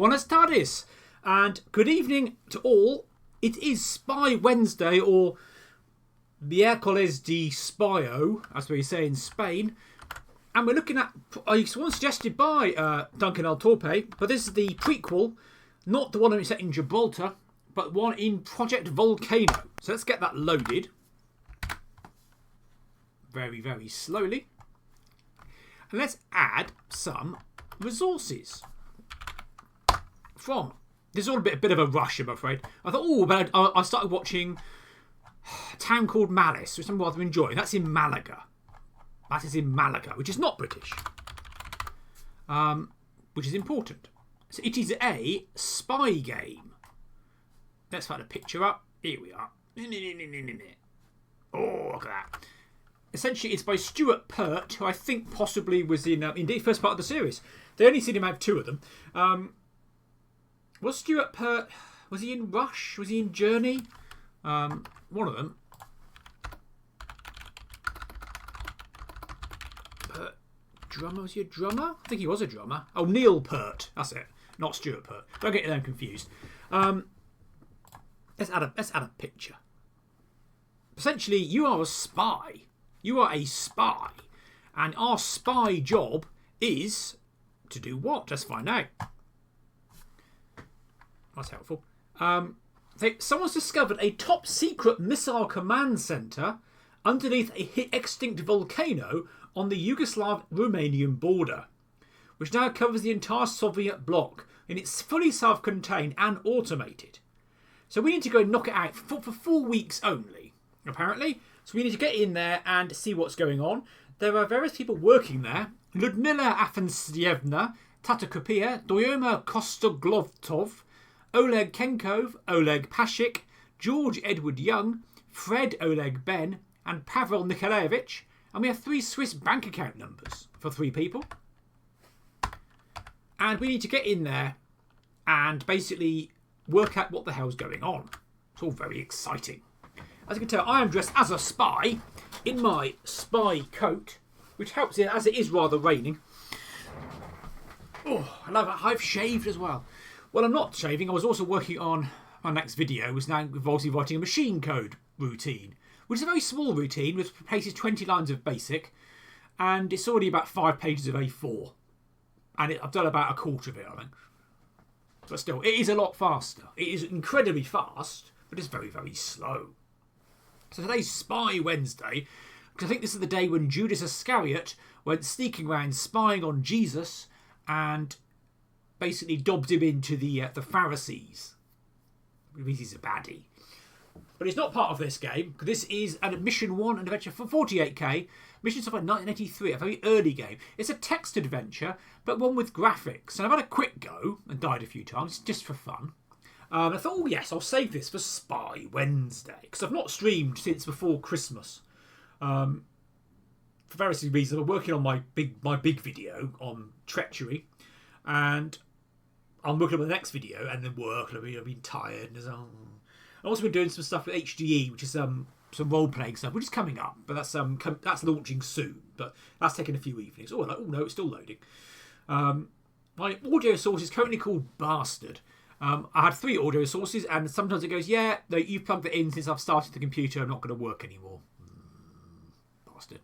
Buenas tardes, and good evening to all. It is Spy Wednesday, or Miércoles de Spio, as we say in Spain. And we're looking at one suggested by Duncan El Torpe, but this is the prequel, not the one set in Gibraltar, but one in Project Volcano. So let's get that loaded. Very, very slowly. And let's add some resources. This is all a bit of a rush, I'm afraid. I thought, but I started watching a town called Malice, which I'm rather enjoying. That's in Malaga. That is in Malaga, which is not British. Which is important. So it is a spy game. Let's find a picture up. Here we are. Oh, look at that. Essentially, it's by Stuart Pert, who I think possibly was in the first part of the series. They only seem to have two of them. Was Stuart Pert, was he in Rush? Was he in Journey? One of them. Pert, drummer, was he a drummer? I think he was a drummer. Oh, Neil Pert, that's it. Not Stuart Pert. Don't get them confused. Let's add a picture. Essentially, you are a spy. You are a spy. And our spy job is to do what? Let's find out. That's helpful. Someone's discovered a top secret missile command centre underneath a extinct volcano on the Yugoslav-Romanian border, which now covers the entire Soviet bloc, and it's fully self-contained and automated. So we need to go and knock it out for 4 weeks only, apparently. So we need to get in there and see what's going on. There are various people working there. Ludmila Afansyevna, Tata Kupia, Doyoma Kostoglovtov, Oleg Kenkov, Oleg Pashik, George Edward Young, Fred Oleg Ben, and Pavel Nikolaevich. And we have 3 Swiss bank account numbers for 3 people. And we need to get in there and basically work out what the hell's going on. It's all very exciting. As you can tell, I am dressed as a spy in my spy coat, which helps it as it is rather raining. Oh, I love it. I've shaved as well. Well, I'm not shaving. I was also working on my next video, which now involves me writing a machine code routine, which is a very small routine, which replaces 20 lines of BASIC, and it's already about 5 pages of A4. And I've done about a quarter of it, I think. But still, it is a lot faster. It is incredibly fast, but it's very, very slow. So today's Spy Wednesday, because I think this is the day when Judas Iscariot went sneaking around spying on Jesus and basically dobbed him into the Pharisees. It means he's a baddie. But it's not part of this game, because this is an Mission 1, an adventure for 48k. Mission stuff like 1983, a very early game. It's a text adventure, but one with graphics. And I've had a quick go and died a few times, just for fun. I thought, oh yes, I'll save this for Spy Wednesday, because I've not streamed since before Christmas. For various reasons, I'm working on my big video on treachery, and I'm working on the next video, and then work, and I've been tired. And I've also been doing some stuff with HDE, which is some role-playing stuff, which is coming up, but that's launching soon. But that's taken a few evenings. Oh no, it's still loading. My audio source is currently called Bastard. I had 3 audio sources, and sometimes it goes, yeah, no, you've plugged it in since I've started the computer. I'm not going to work anymore. Bastard.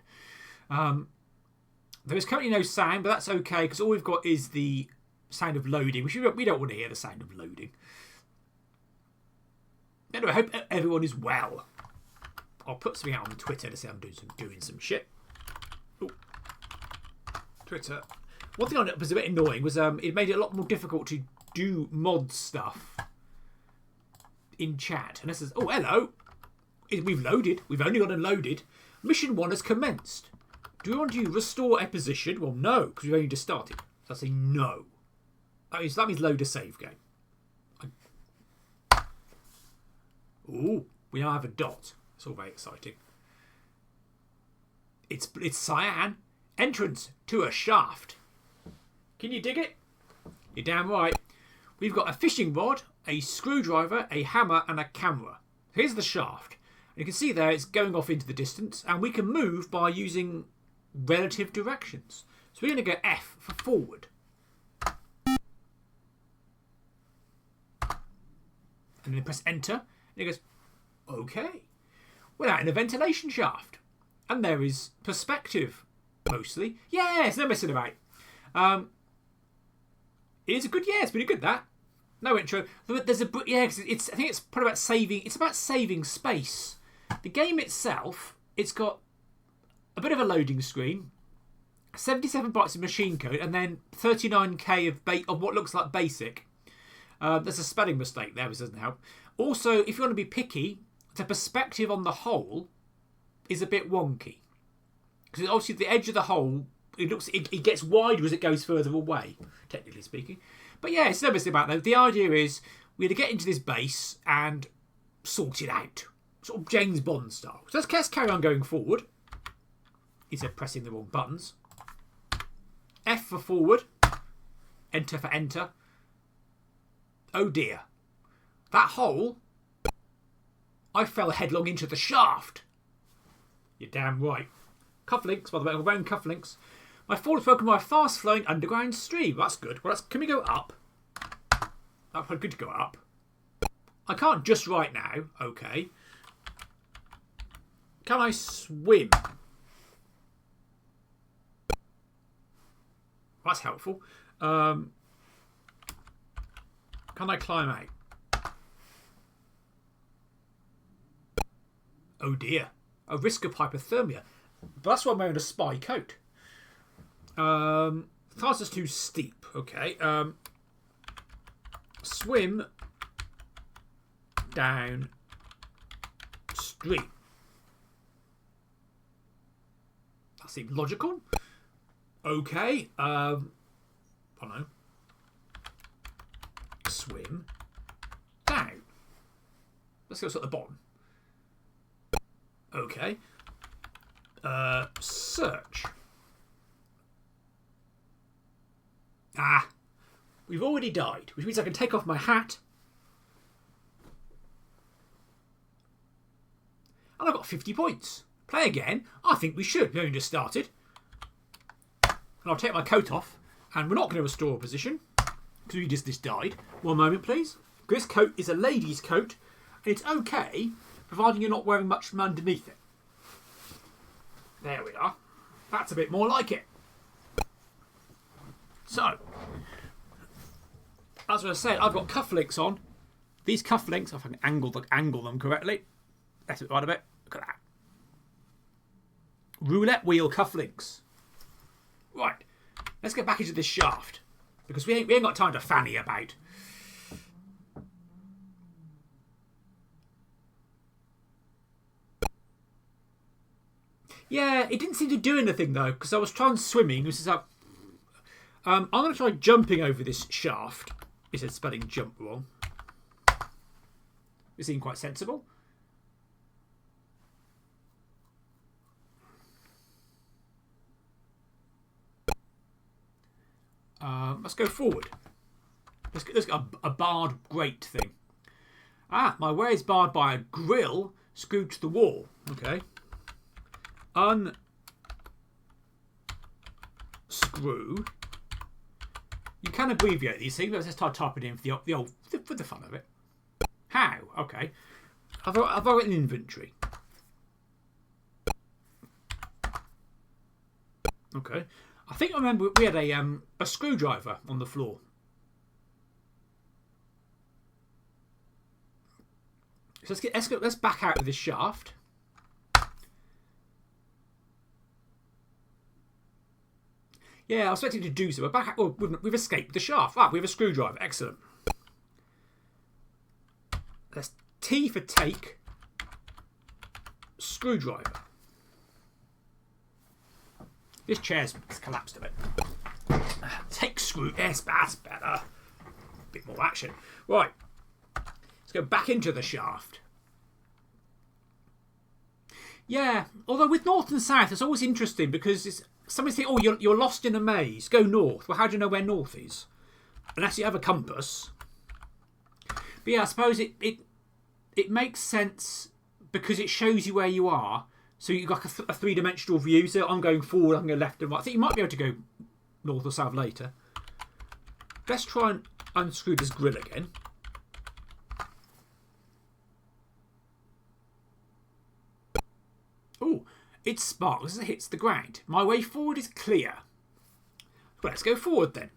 There is currently no sound, but that's okay, because all we've got is the sound of loading, which we don't want to hear the sound of loading. Anyway, I hope everyone is well. I'll put something out on Twitter to say I'm doing some shit. Ooh. Twitter. One thing I noticed was a bit annoying was it made it a lot more difficult to do mod stuff in chat. And this is, oh, hello. We've loaded. We've only got unloaded. Mission 1 has commenced. Do we want to restore a position? Well, no, because we've only just started. So I say no. That means load a save game. Ooh, we now have a dot. It's all very exciting. It's cyan. Entrance to a shaft. Can you dig it? You're damn right. We've got a fishing rod, a screwdriver, a hammer, and a camera. Here's the shaft. And you can see there it's going off into the distance, and we can move by using relative directions. So we're going to go F for forward. And then press enter. And it goes, okay. We're out in a ventilation shaft. And there is perspective, mostly. Yes, no messing about. It is a good, it's pretty good, that. No intro. There's a, I think it's probably about saving, it's about saving space. The game itself, it's got a bit of a loading screen, 77 bytes of machine code, and then 39k of what looks like basic. There's a spelling mistake there, which doesn't help. Also, if you want to be picky, the perspective on the hole is a bit wonky. Because obviously the edge of the hole, it gets wider as it goes further away, technically speaking. But yeah, it's no mistake about that. The idea is we're going to get into this base and sort it out. Sort of James Bond style. So let's carry on going forward. Instead of pressing the wrong buttons. F for forward. Enter for enter. Oh dear. That hole, I fell headlong into the shaft. You're damn right. Cufflinks, by the way, I'm wearing cufflinks. My fall is broken by a fast-flowing underground stream. That's good. Well, can we go up? That's good to go up. I can't just right now. Okay. Can I swim? That's helpful. Can I climb out? Oh dear. A risk of hypothermia. But that's why I'm wearing a spy coat. That's just too steep. Okay. Swim down stream. That seems logical. Okay. I don't know. Swim down. Let's go to the bottom. Okay. Search. Ah. We've already died, which means I can take off my hat. And I've got 50 points. Play again. I think we should. We only just started. And I'll take my coat off. And we're not going to restore a position. Because we just died. One moment, please. This coat is a lady's coat. And it's okay, providing you're not wearing much from underneath it. There we are. That's a bit more like it. So, as I said, I've got cufflinks on. These cufflinks, if I can angle them correctly. That's it right a bit. Look at that. Roulette wheel cufflinks. Right. Let's get back into this shaft. Because we ain't got time to fanny about. Yeah, it didn't seem to do anything though. Because I was trying swimming. This is up. I'm going to try jumping over this shaft. It said spelling jump wrong. It seemed quite sensible. Let's go forward. Let's get a barred grate thing. Ah, my way is barred by a grill screwed to the wall. Okay. Unscrew. You can abbreviate these things. Let's just start typing in for the fun of it. How? Okay. I've got an inventory. Okay. I think I remember we had a screwdriver on the floor. So let's back out of this shaft. Yeah, I was expecting to do so. But back out, oh, we've escaped the shaft. Ah, we have a screwdriver. Excellent. That's T for take. Screwdriver. This chair's collapsed a bit. Take screw. Yes, that's better. A bit more action. Right. Let's go back into the shaft. Yeah, although with north and south, it's always interesting because somebody think, oh, you're lost in a maze. Go north. Well, how do you know where north is? Unless you have a compass. But yeah, I suppose it makes sense because it shows you where you are. So you've got a three-dimensional view. So I'm going forward, I'm going left and right. I think you might be able to go north or south later. Let's try and unscrew this grill again. it sparks as it hits the ground. My way forward is clear. Well, let's go forward then.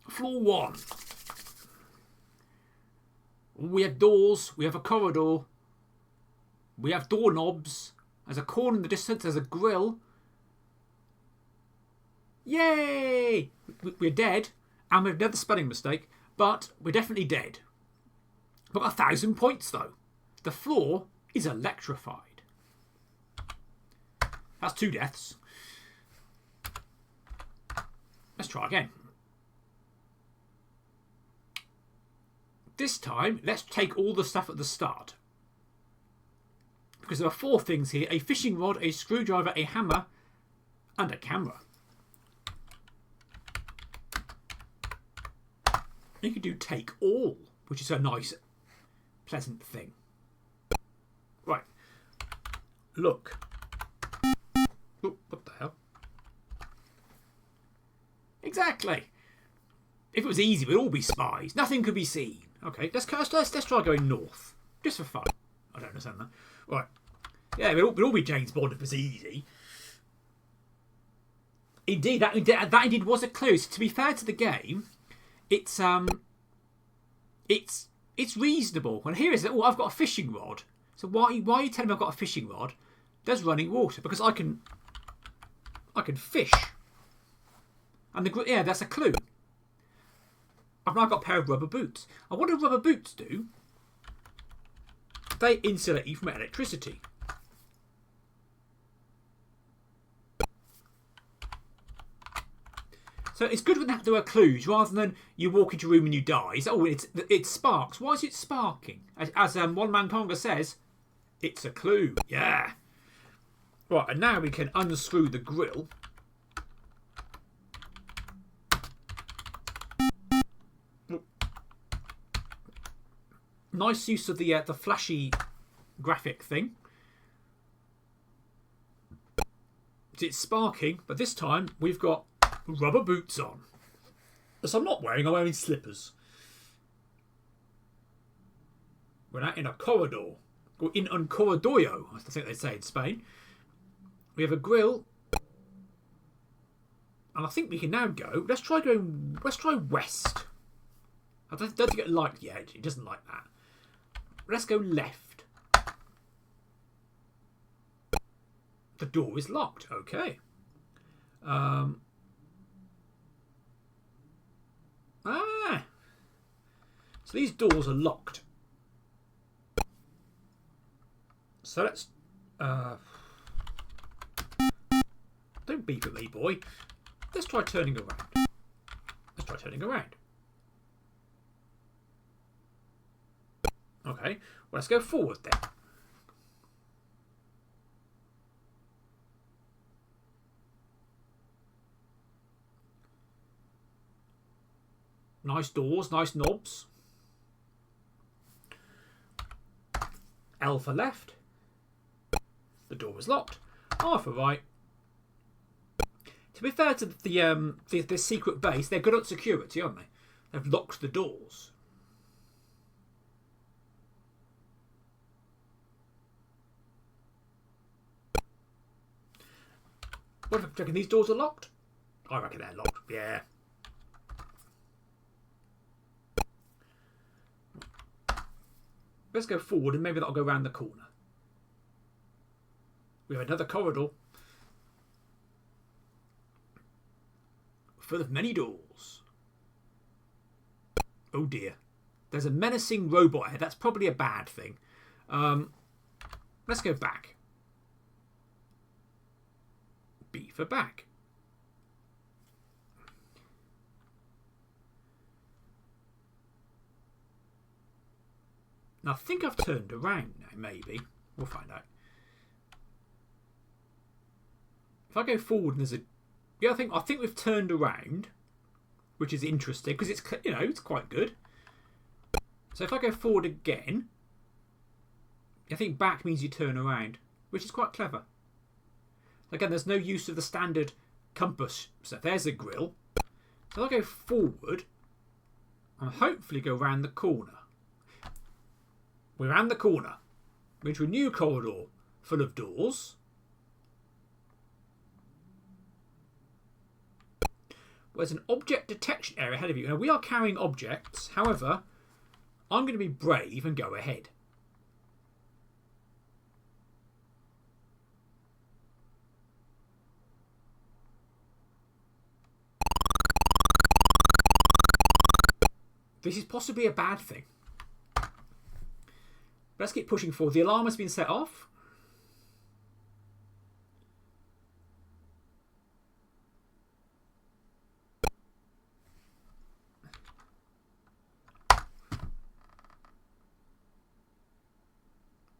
Floor 1. We have doors. We have a corridor. We have doorknobs. There's a corner in the distance. There's a grill. Yay! We're dead. And we've another spelling mistake. But we're definitely dead. We've got 1,000 points though. The floor is electrified. That's 2 deaths. Let's try again. This time, let's take all the stuff at the start. Because there are 4 things here. A fishing rod, a screwdriver, a hammer, and a camera. You could do take all, which is a nice, pleasant thing. Right. Look. Oh, what the hell? Exactly. If it was easy, we'd all be spies. Nothing could be seen. Okay, let's try going north. Just for fun. I don't understand that. Right. Yeah, we'd all be James Bond if it was easy. Indeed, that indeed was a clue. So to be fair to the game, it's reasonable. And here is it. Oh, I've got a fishing rod. So why are you telling me I've got a fishing rod? There's running water because I can fish. And yeah, that's a clue. I've now got a pair of rubber boots. And what do rubber boots do? They insulate you from electricity. So it's good when there are clues rather than you walk into a room and you die. So, it sparks. Why is it sparking? As One Man Conga says, it's a clue. Yeah. Right, and now we can unscrew the grill. Nice use of the flashy graphic thing. It's sparking, but this time we've got rubber boots on. So I'm wearing slippers. We're now in a corridor. Or in un corridoio, I think they say in Spain. We have a grill. And I think we can now go. Let's try west. I don't think it liked the edge. It doesn't like that. Let's go left. The door is locked. Okay. So these doors are locked. So let's... don't beep at me, boy. Let's try turning around. Okay, well, let's go forward then. Nice doors, nice knobs. L for left. The door was locked. R for right. To be fair to the secret base, they're good at security, aren't they? They've locked the doors. What do you reckon these doors are locked? I reckon they're locked, yeah. Let's go forward and maybe that'll go around the corner. We have another corridor full of many doors. Oh dear. There's a menacing robot ahead. That's probably a bad thing. Let's go back. B for back. Now, I think I've turned around now, maybe. We'll find out. If I go forward and there's a... Yeah, I think we've turned around, which is interesting, because it's, it's quite good. So if I go forward again, I think back means you turn around, which is quite clever. Again, there's no use of the standard compass. So there's a grill. So I'll go forward and hopefully go round the corner. We're round the corner. We're into a new corridor full of doors. There's an object detection area ahead of you. Now, we are carrying objects. However, I'm going to be brave and go ahead. This is possibly a bad thing. Let's keep pushing forward. The alarm has been set off.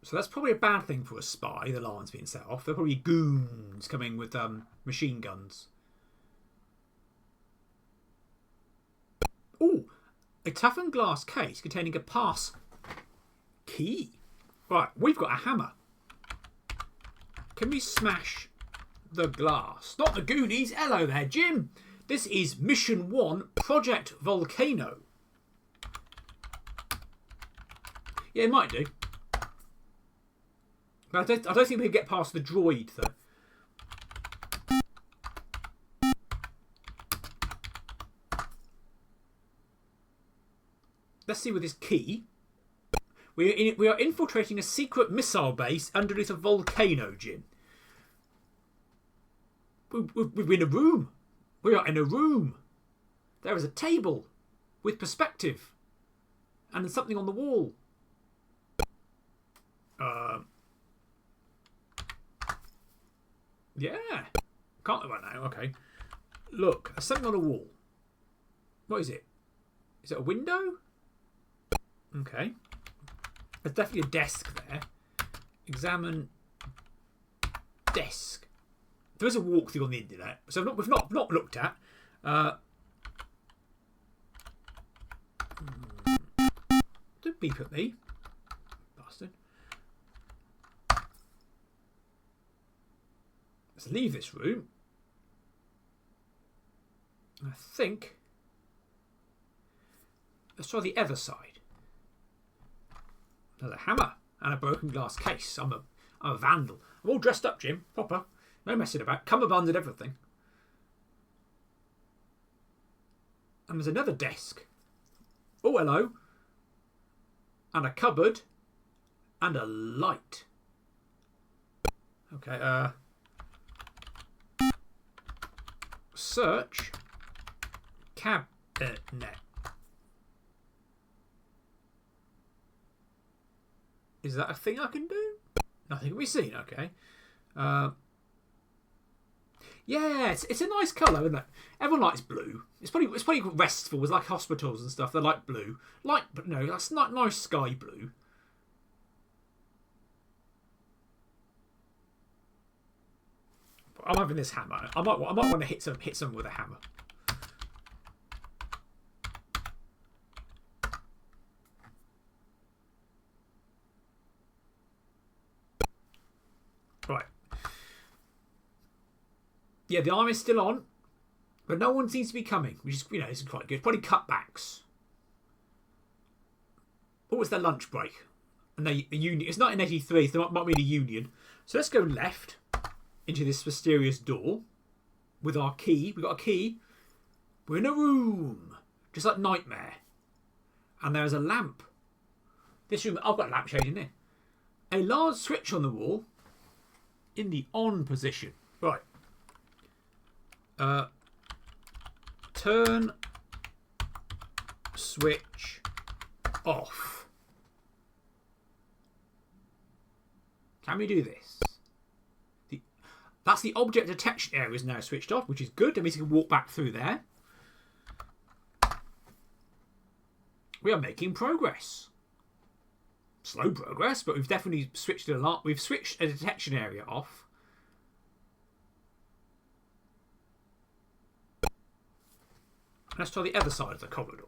So that's probably a bad thing for a spy. The alarm's being set off. There are probably goons coming with machine guns. Ooh, a toughened glass case containing a pass key. Right, we've got a hammer. Can we smash the glass? Not the Goonies. Hello there, Jim. This is Mission 1, Project Volcano. Yeah, it might do. I don't think we can get past the droid, though. Let's see with this key. We are infiltrating a secret missile base underneath a volcano, Jim. We're in a room. We are in a room. There is a table with perspective. And there's something on the wall. Yeah. Can't right now. Okay. Look, there's something on the wall. What is it? Is it a window? Okay. There's definitely a desk there. Examine desk. There is a walkthrough on the internet, so we've not looked at. Don't beep at me, bastard. Let's leave this room. I think. Let's try the other side. There's a hammer and a broken glass case. I'm a vandal. I'm all dressed up, Jim. Proper. No messing about. Cummerbunds and everything. And there's another desk. Oh, hello. And a cupboard. And a light. Okay, search. Cabinet. Is that a thing I can do? Nothing can be seen. Okay. Yeah, it's a nice colour, isn't it? Everyone likes blue. It's pretty restful. It's like hospitals and stuff. They like blue. But no, that's not nice sky blue. But I'm having this hammer. I might want to hit some with a hammer. Right. Yeah, the alarm is still on, but no one seems to be coming, which is, is quite good. Probably cutbacks. Oh, it's their lunch break. And a union. It's 1983, so it might be a union. So let's go left into this mysterious door with our key. We've got a key. We're in a room, just like Nightmare. And there's a lamp. This room, I've got a lampshade in here. A large switch on the wall in the on position. Right. Turn switch off. Can we do this? That's the object detection area is now switched off, which is good. That means we can walk back through there. We are making progress. Slow progress, but we've definitely switched it a lot. We've switched a detection area off. Let's try the other side of the corridor.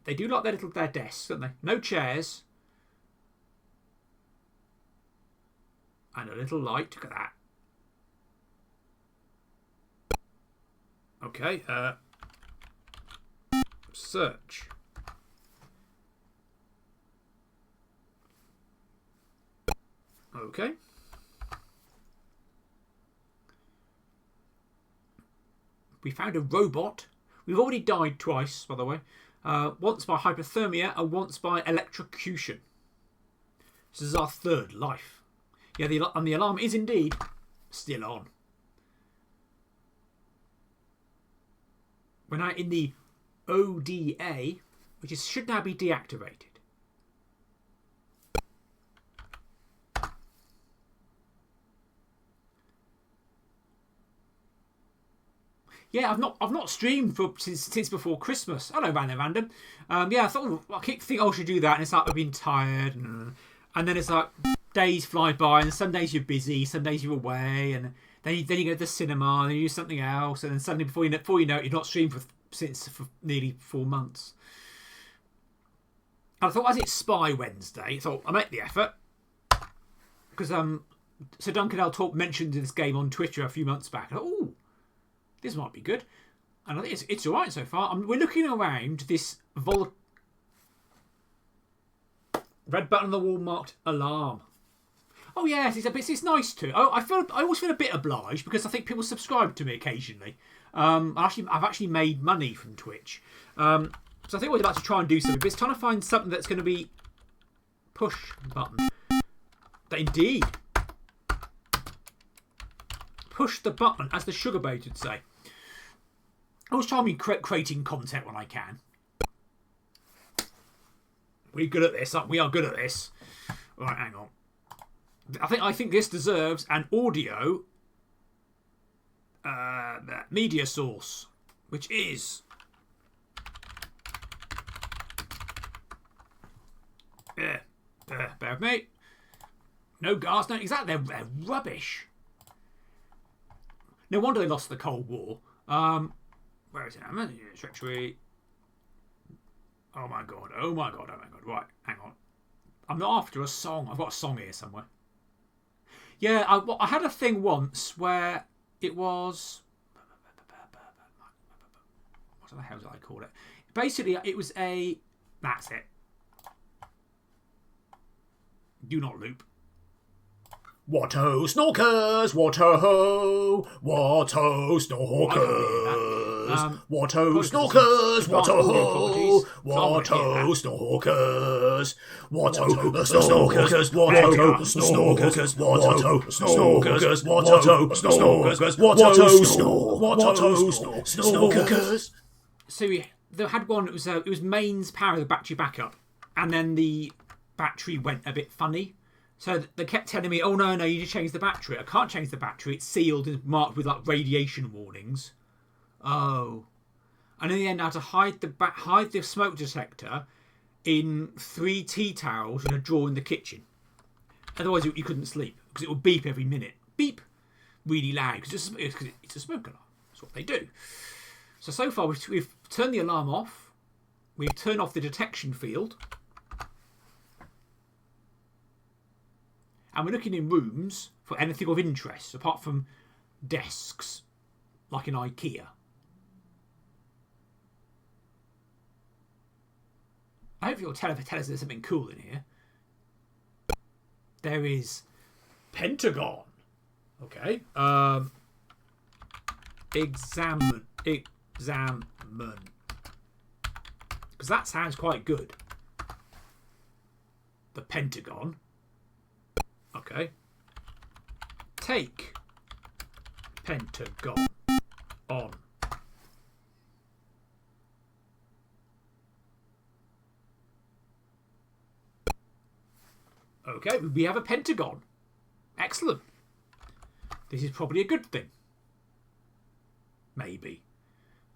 They do like their desks, don't they? No chairs. And a little light. Look at that. Okay. Search. Okay. We found a robot. We've already died twice, by the way. Once by hypothermia and once by electrocution. This is our third life. Yeah, and the alarm is indeed still on. We're now in the ODA, which should now be deactivated. Yeah, I've not streamed since before Christmas. Hello, Random. Yeah, I thought I keep thinking I should do that, and it's like I've been tired, and then it's like days fly by, and some days you're busy, some days you're away, and then you go to the cinema, and you do something else, and then suddenly before you know it, you've not streamed for nearly 4 months. And I thought, as it's Spy Wednesday, I thought I make the effort because Sir Duncan L. Talk mentioned this game on Twitter a few months back. Oh, this might be good, and I think it's all right so far. We're looking around this red button on the wall marked alarm. Oh yes, it's nice too. I always feel a bit obliged because I think people subscribe to me occasionally. I've actually made money from Twitch, so I think I'd like to try and do something. But it's trying to find something that's going to be push button. Indeed, push the button, as the Sugar Babes would say. I always try and be creating content when I can. We're good at this. We are good at this. Right, hang on. I think this deserves an audio media source, which is bear with me. No gas, no exactly. They're rubbish. No wonder they lost the Cold War. Where is it? Treachery. Oh my god. Right, hang on. I'm not after a song. I've got a song here somewhere. Yeah, I had a thing once where it was... What the hell did I call it? Basically, it was a... That's it. Do not loop. WhatHoSnorkers! WhatHo! WhatHoSnorkers! WhatHoSnorkers! WhatHo! WhatHoSnorkers! WhatHoSnorkers! WhatHoSnorkers! WhatHoSnorkers! WhatHoSnorkers! So we had one. It was mains power, the battery backup, and then the battery went a bit funny. So they kept telling me, "Oh no, you just changed the battery." I can't change the battery. It's sealed and marked with like radiation warnings. Oh, and in the end, I had to hide the smoke detector in 3 tea towels in a drawer in the kitchen. Otherwise, you couldn't sleep because it would beep every minute. Beep, really loud because it's a smoke alarm. That's what they do. So far, we've turned the alarm off. We've turned off the detection field. And we're looking in rooms for anything of interest, apart from desks, like in IKEA. I hope you'll tell us there's something cool in here. There is Pentagon. Okay. Examine. Because that sounds quite good. The Pentagon. Okay. Take Pentagon on. Okay, we have a Pentagon. Excellent. This is probably a good thing. Maybe.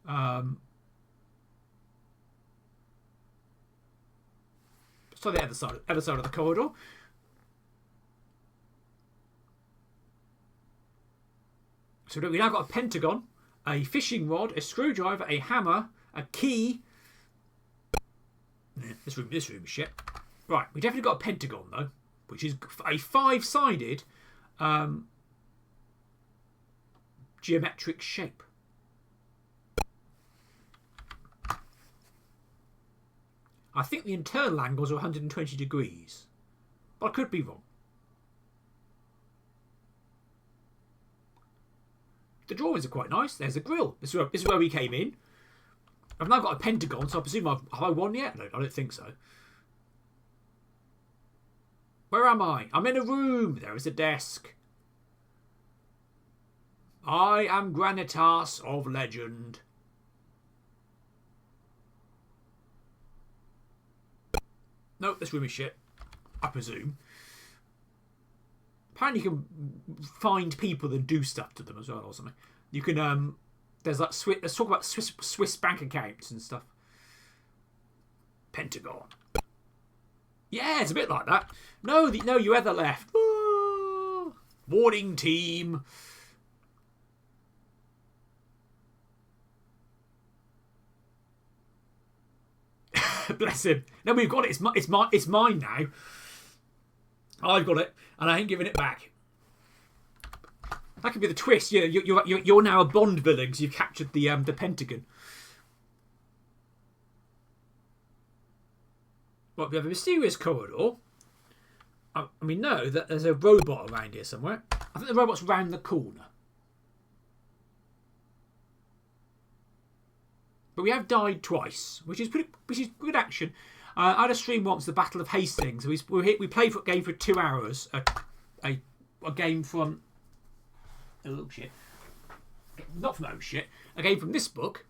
So the other side of the corridor. So we now got a Pentagon, a fishing rod, a screwdriver, a hammer, a key. This room is shit. Right, we definitely got a Pentagon though, which is a 5-sided geometric shape. I think the internal angles are 120 degrees, but I could be wrong. The drawings are quite nice. There's a grill. This is where we came in. I've now got a pentagon, so I presume have I won yet? No, I don't think so. Where am I? I'm in a room. There is a desk. I am Granitas of legend. No, this room is shit. I presume. Apparently you can find people and do stuff to them as well or something. You can, there's like, let's talk about Swiss bank accounts and stuff. Pentagon. Yeah, it's a bit like that. No, you ever left. Warning team. Bless him. No, we've got it. It's mine now. I've got it, and I ain't giving it back. That could be the twist. You're now a Bond villain because you've captured the Pentagon. Right, we have a mysterious corridor. We know that there's a robot around here somewhere. I think the robot's round the corner. But we have died twice, which is good action. I had a stream once, the Battle of Hastings. We played for a game for 2 hours. A game from oh shit, not from oh shit. A game from this book.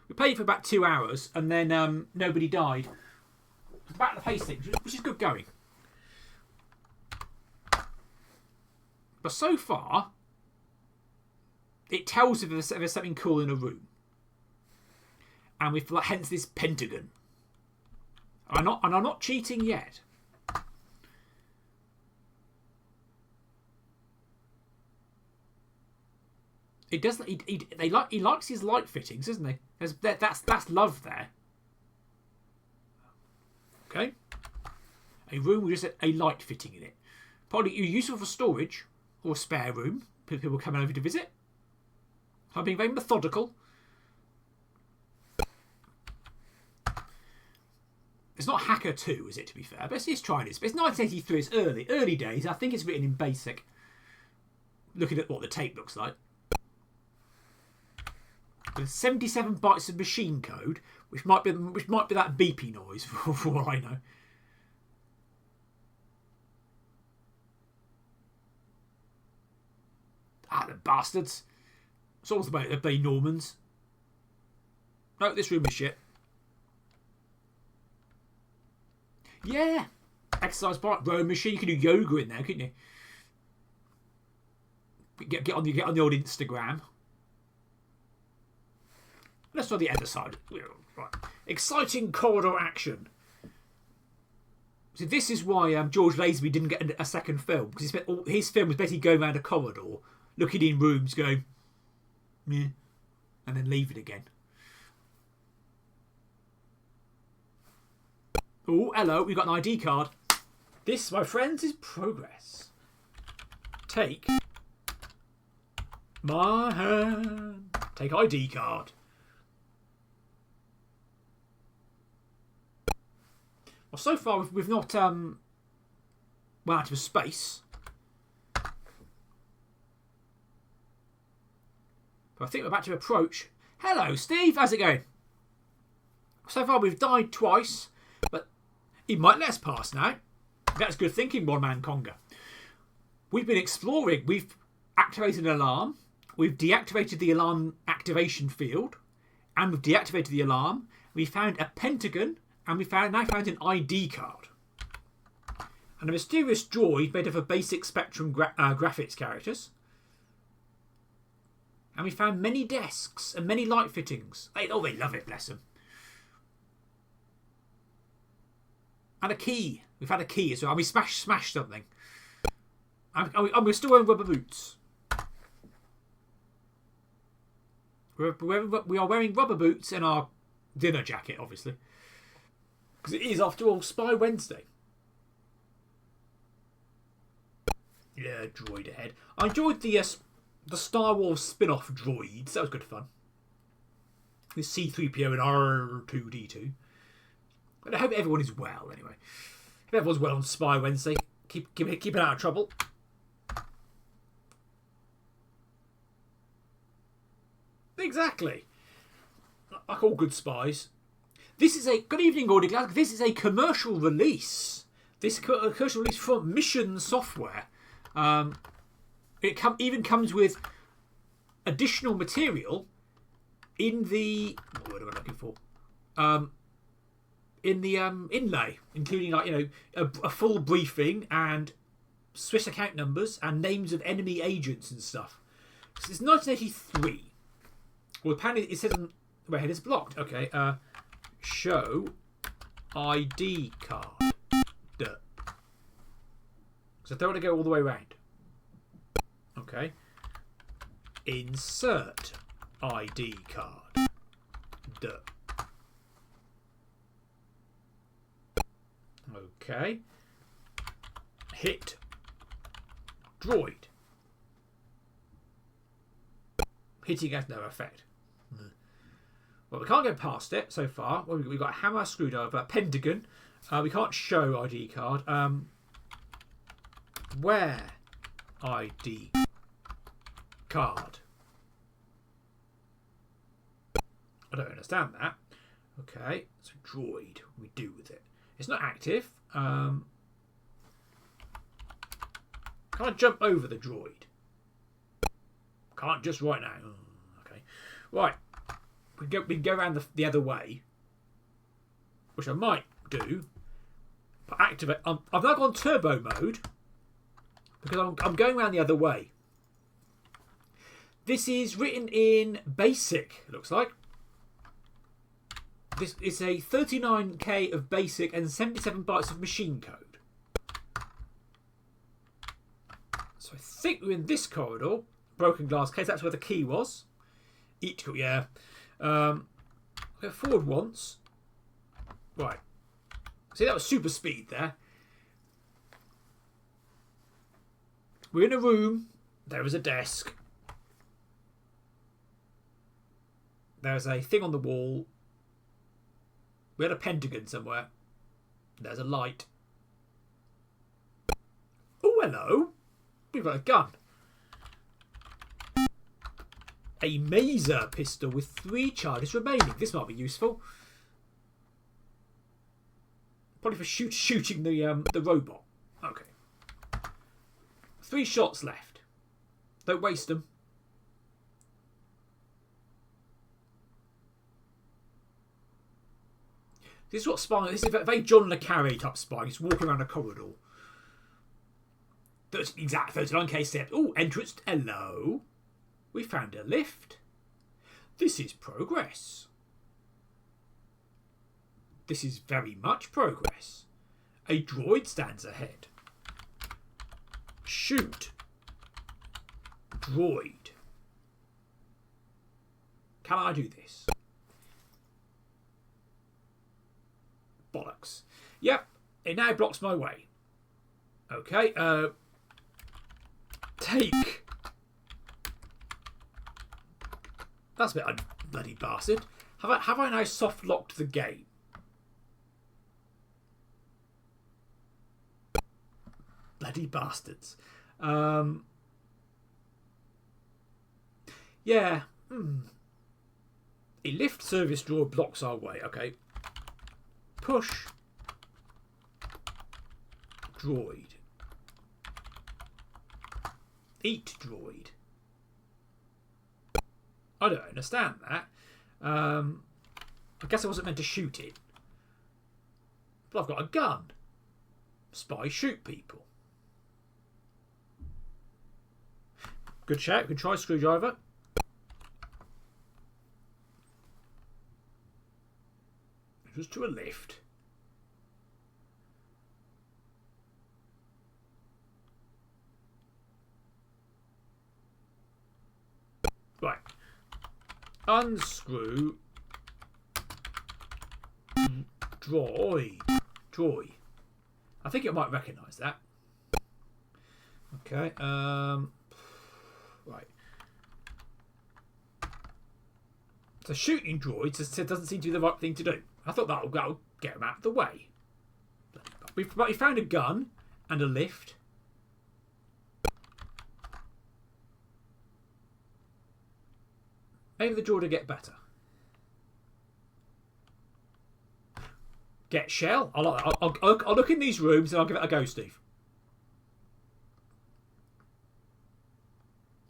We played for about 2 hours, and then nobody died. The Battle of Hastings, which is good going. But so far, it tells if there's something cool in a room. And we've hence this pentagon. I'm not cheating yet. It doesn't. He likes his light fittings, doesn't he? That's love there. Okay. A room with just a light fitting in it. Probably useful for storage or spare room. People coming over to visit. I'm being very methodical. It's not Hacker 2, is it, to be fair? But it's trying this. But it's 1983. It's early days. I think it's written in BASIC. Looking at what the tape looks like. With 77 bytes of machine code, which might be that beepy noise, for all I know. Ah, the bastards. It's always about the Normans. No, this room is shit. Yeah. Exercise bike, rowing machine. You can do yoga in there, couldn't you? Get on the old Instagram. Let's try the other side. Right. Exciting corridor action. So this is why George Lazenby didn't get a second film, because his film was basically going around a corridor, looking in rooms, going, meh, and then leave it again. Oh, hello, we've got an ID card. This, my friends, is progress. Take my hand. Take ID card. Well, so far we've not went out of space. But I think we're about to approach. Hello, Steve. How's it going? So far we've died twice, but he might let us pass now. That's good thinking, one man conga. We've been exploring. We've activated an alarm. We've deactivated the alarm activation field, and we've deactivated the alarm. We found a pentagon, and we now found an ID card. And a mysterious droid made up of basic Spectrum graphics characters. And we found many desks and many light fittings. They love it, bless them. And a key. We've had a key as well. And we smashed something. And we're still wearing rubber boots. We are wearing rubber boots and our dinner jacket, obviously. Because it is, after all, Spy Wednesday. Yeah, droid ahead. I enjoyed the Star Wars spin-off droids. That was good fun. With C-3PO and R2-D2. But I hope everyone is well, anyway. If everyone's well on Spy Wednesday, keep it out of trouble. Exactly. Like all good spies. This is a... Good evening, Gordy Glasgow. This is a commercial release. This commercial release from Mission Software. It even comes with additional material in the... What word am I looking for? In the inlay, including a full briefing and Swiss account numbers and names of enemy agents and stuff. So it's 1983. Well, apparently it says wait, it's blocked. Okay, show ID card. Duh. So I don't want to go all the way around. Okay. Insert ID card. Duh. Okay. Hit droid. Hitting has no effect. Well, we can't get past it so far. Well, we've got a hammer, screwdriver, pentagon. We can't show ID card. Where ID card? I don't understand that. Okay, so droid. What do we do with it? It's not active. Can I jump over the droid? Can't just right now. Okay, right. We can go around the other way, which I might do. But activate. I've now gone turbo mode because I'm going around the other way. This is written in BASIC. It looks like. This is a 39k of BASIC and 77 bytes of machine code. So I think we're in this corridor. Broken glass case. That's where the key was. Eat. Yeah. Okay, forward once. Right. See, that was super speed there. We're in a room. There is a desk. There's a thing on the wall. We had a pentagon somewhere. There's a light. Oh, hello. We've got a gun. A maser pistol with 3 charges remaining. This might be useful. Probably for shooting the robot. Okay. 3 shots left. Don't waste them. This is what spying. This is a very John le Carré type spying. Just walking around a corridor. That's exact 39k steps. Oh, entrance. Hello. We found a lift. This is progress. This is very much progress. A droid stands ahead. Shoot. Droid. Can I do this? Bollocks. Yep, it now blocks my way. Okay, take. That's a bit bloody bastard. Have I now soft locked the game? Bloody bastards. Yeah. A lift service drawer blocks our way. Okay. Push. Droid. Eat droid. I don't understand that. I guess I wasn't meant to shoot it. But I've got a gun. Spies shoot people. Good shout. We can try screwdriver. It was to a lift. Right. Unscrew. Droid. I think it might recognise that. Okay. Right. So shooting droids doesn't seem to be the right thing to do. I thought that'll get them out of the way. We found a gun and a lift. Maybe the draw to get better. Get shell. I'll look in these rooms and I'll give it a go, Steve.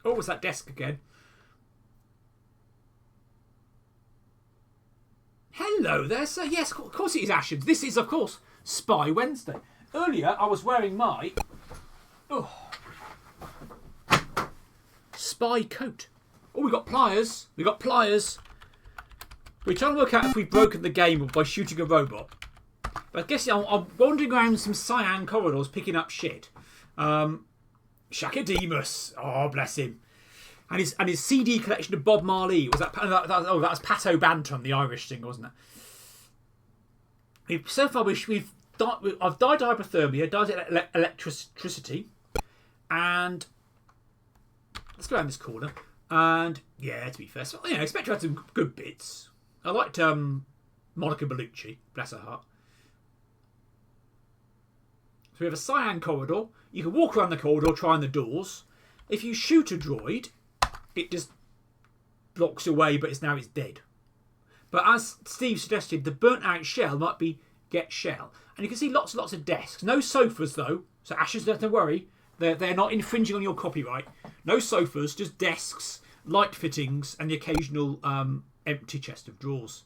Oh, it's that desk again. Hello there, sir. Yes, of course it is Ashens. This is, of course, Spy Wednesday. Earlier, I was wearing my spy coat. Oh, we got pliers. We got pliers. We're trying to work out if we've broken the game by shooting a robot. But I guess I'm wandering around some cyan corridors picking up shit. Shakademus. Oh, bless him. And his CD collection of Bob Marley. Was that was Pato Bantam, the Irish thing, wasn't it? So far, I've died of hypothermia, died of electricity, and let's go around this corner. And yeah, to be fair, so, I expect to have some good bits. I liked Monica Bellucci, bless her heart. So we have a cyan corridor. You can walk around the corridor, trying the doors. If you shoot a droid, it just blocks away, but it's dead. But as Steve suggested, the burnt out shell might be get shell. And you can see lots and lots of desks. No sofas though, so Ashes, don't worry. They're not infringing on your copyright. No sofas, just desks, light fittings, and the occasional empty chest of drawers.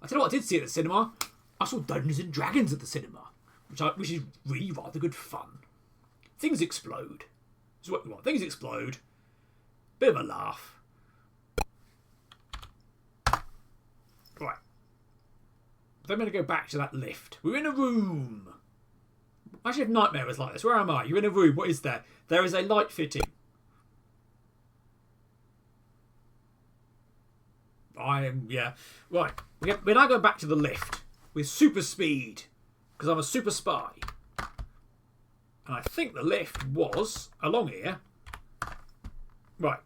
I tell you what I did see at the cinema. I saw Dungeons and Dragons at the cinema, which is really rather good fun. Things explode. That's what we want. Things explode. Bit of a laugh. Right. Then I'm going to go back to that lift. We're in a room. Actually, if Nightmare was like this, where am I? You're in a room. What is there? There is a light fitting. Yeah. Right. We're now going back to the lift with super speed because I'm a super spy. And I think the lift was along here. Right.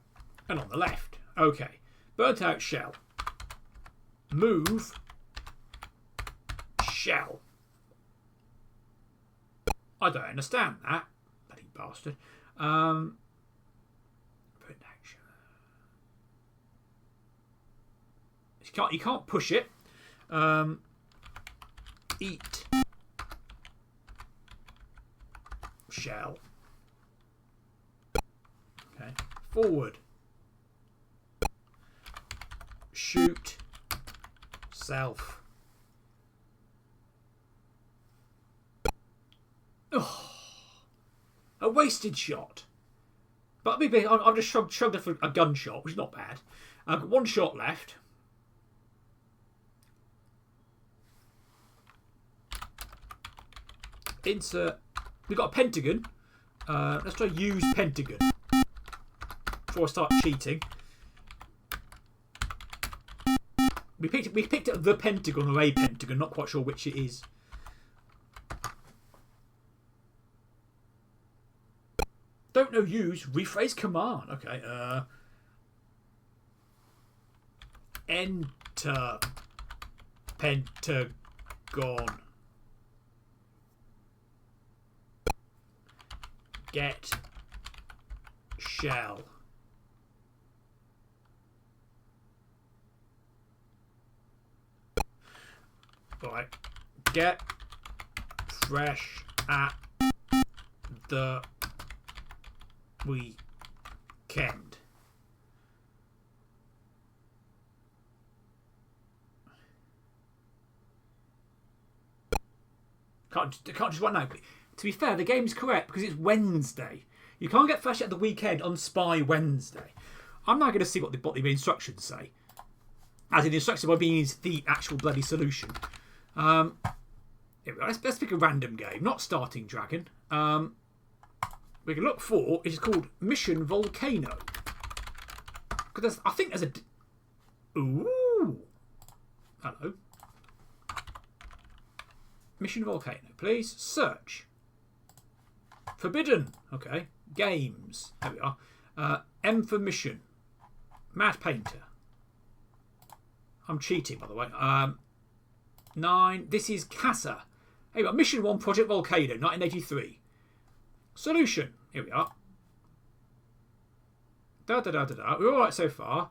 And on the left. Okay. Burnt out shell. Move. Shell. I don't understand that. Bloody bastard. Burnt out shell. You can't push it. Eat. Shell. Okay. Forward. Shoot. Self. Oh, a wasted shot. But maybe I've just shrugged it for a gunshot, which is not bad. I've got one shot left. Insert. We've got a pentagon. Let's try use pentagon before I start cheating. We picked up the pentagon or a pentagon. Not quite sure which it is. Don't know use. Rephrase command. Okay. Enter pentagon. Get shell. Right. Get fresh at the weekend. Can't just run out. To be fair, the game's correct because it's Wednesday. You can't get fresh at the weekend on Spy Wednesday. I'm now going to see what the instructions say. As in the instructions by being the actual bloody solution. Here we go. Let's pick a random game, not Starting Dragon. We can look for. It's called Mission Volcano. Because I think there's a. Ooh. Hello. Mission Volcano, please. Search. Forbidden. Okay. Games. There we are. M for Mission. Mad Painter. I'm cheating, by the way. 9. This is Casa. Here we are. Mission 1, Project Volcano, 1983. Solution. Here we are. Da-da-da-da-da. We're all right so far.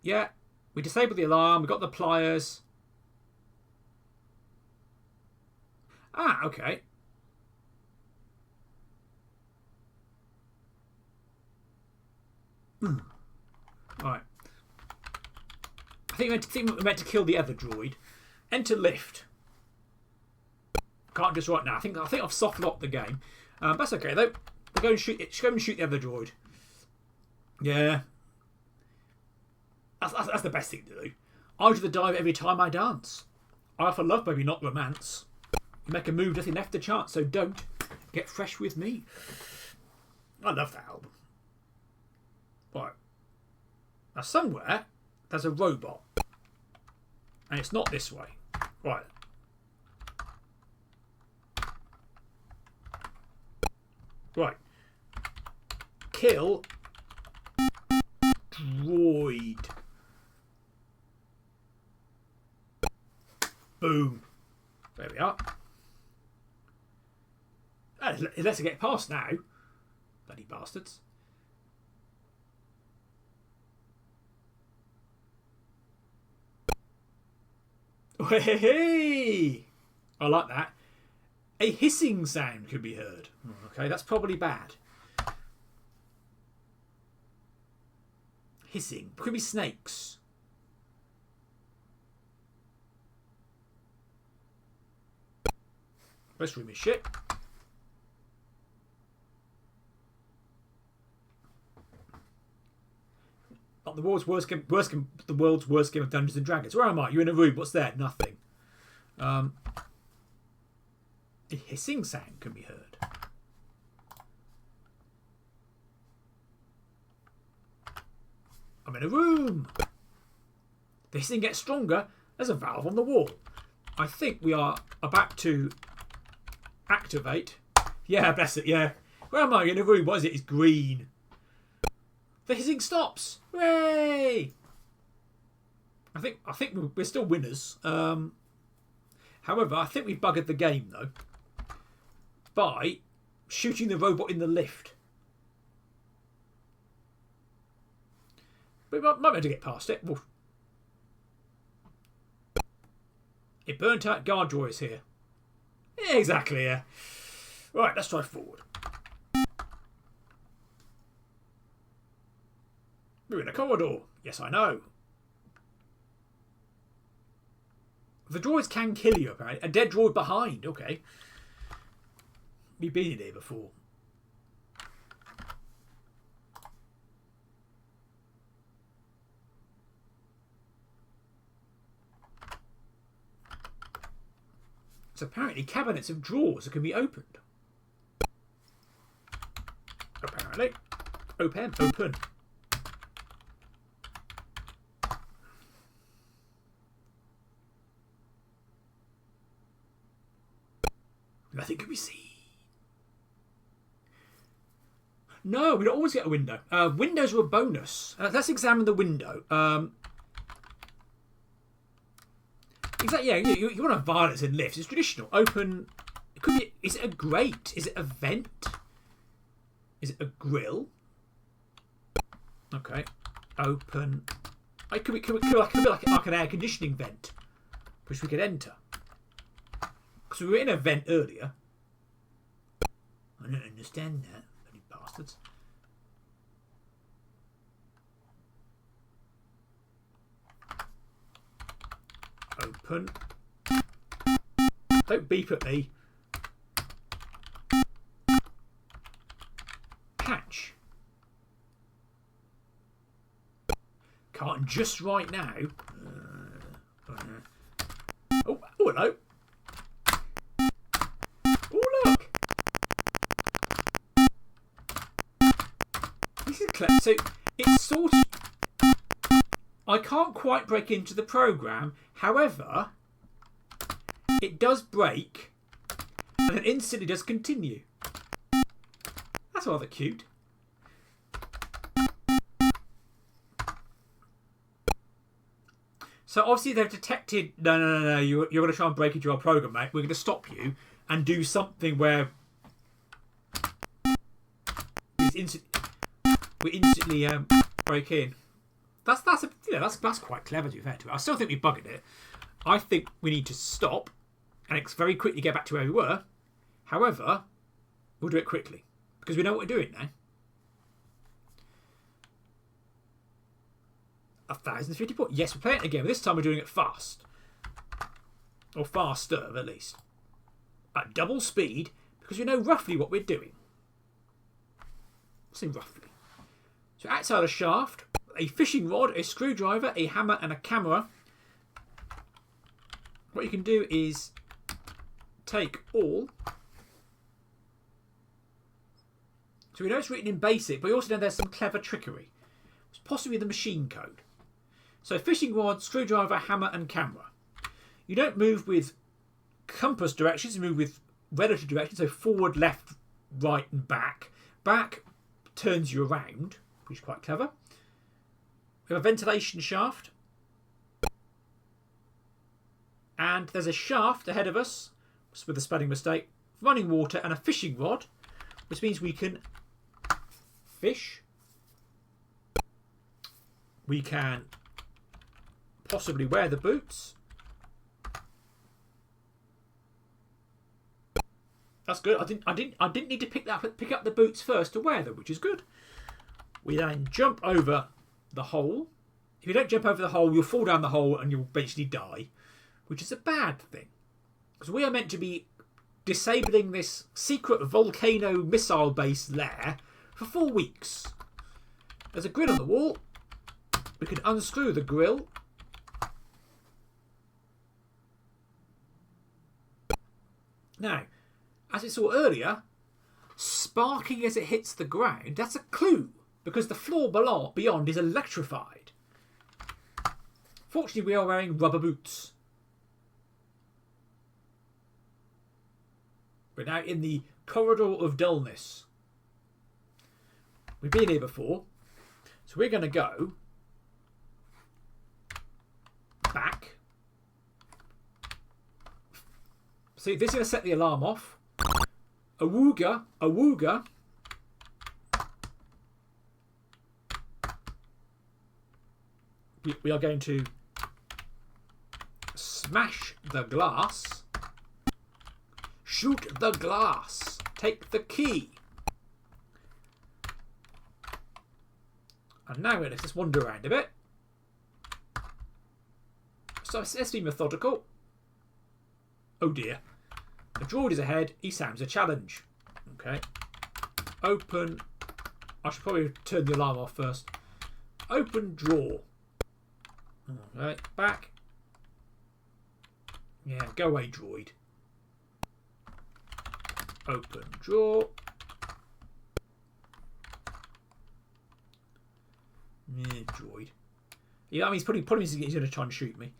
Yeah. We disabled the alarm. We got the pliers. Ah, okay. Right. I think we're meant to kill the other droid. Enter lift. Can't just right now. I think I've soft locked the game. That's okay though. Go and shoot it. Go and shoot the other droid. Yeah. That's the best thing to do. I do the dive every time I dance. I offer love, baby, not romance. You make a move, nothing left to chance, so don't get fresh with me. I love that album. Right. Now somewhere there's a robot. And it's not this way. Right. Right. Kill droid. Boom. There we are. It lets it get past now. Bloody bastards. Hey! I like that. A hissing sound could be heard. Okay, that's probably bad. Hissing. Could be snakes. This room is shit. Not the world's worst game of Dungeons and Dragons. Where am I? You're in a room. What's there? Nothing. A hissing sound can be heard. I'm in a room. The hissing gets stronger. There's a valve on the wall. I think we are about to activate. Yeah, bless it. Yeah. Where am I? In a room. What is it? It's green. The hissing stops. Hooray! I think we're still winners. However, I think we've buggered the game though by shooting the robot in the lift. We might be able to get past it. Woof. It burnt out guard drawers here. Yeah, exactly, yeah. Right, let's try forward. We're in a corridor. Yes, I know. The droids can kill you, apparently. A dead droid behind. Okay. We've been in here before. So apparently cabinets of drawers that can be opened. Apparently. Open. Nothing can be seen. No, we don't always get a window. Windows are a bonus. Let's examine the window. Exactly. Yeah, you want to have violence in lifts. It's traditional. Open. It could be. Is it a grate? Is it a vent? Is it a grill? Okay. Open. It could be like an air conditioning vent, which we could enter. Because we were in a vent earlier. I don't understand that. Bloody bastards. Open. Don't beep at me. Hatch. Can't just right now. Oh, hello. Oh, look. This is clever. So it's sort of. I can't quite break into the program. However, it does break and then instantly does continue. That's rather cute. So obviously they've detected, no, you're going to try and break into our program, mate. We're going to stop you and do something where it's we instantly break in. That's quite clever to be fair to it. I still think we buggered it. I think we need to stop and very quickly get back to where we were. However, we'll do it quickly because we know what we're doing now. 1,050 points. Yes, we're playing it again. This time we're doing it fast. Or faster, at least. At double speed, because we know roughly what we're doing. I'll say roughly. So outside a shaft, a fishing rod, a screwdriver, a hammer and a camera. What you can do is take all. So we know it's written in basic, but we also know there's some clever trickery. It's possibly the machine code. So fishing rod, screwdriver, hammer and camera. You don't move with compass directions, you move with relative directions, so forward, left, right and back. Back turns you around, which is quite clever. We have a ventilation shaft. And there's a shaft ahead of us, with a spelling mistake, running water and a fishing rod, which means we can fish. We can possibly wear the boots. That's good. I didn't need to pick up the boots first to wear them, which is good. We then jump over the hole. If you don't jump over the hole, you'll fall down the hole and you'll basically die, which is a bad thing. Because we are meant to be disabling this secret volcano missile base lair for 4 weeks. There's a grill on the wall. We can unscrew the grill. Now, as we saw earlier, sparking as it hits the ground, that's a clue, because the floor beyond is electrified. Fortunately, we are wearing rubber boots. We're now in the corridor of dullness. We've been here before, so we're going to go back. See, this is going to set the alarm off. Awooga. We are going to smash the glass. Shoot the glass. Take the key. And now let's just wander around a bit. So let's be methodical. Oh dear. The droid is ahead. He sounds a challenge. Okay. Open. I should probably turn the alarm off first. Open drawer. Okay. Back. Yeah, go away, droid. Open drawer. Yeah, droid. Yeah, I mean, he's probably he's going to try and shoot me.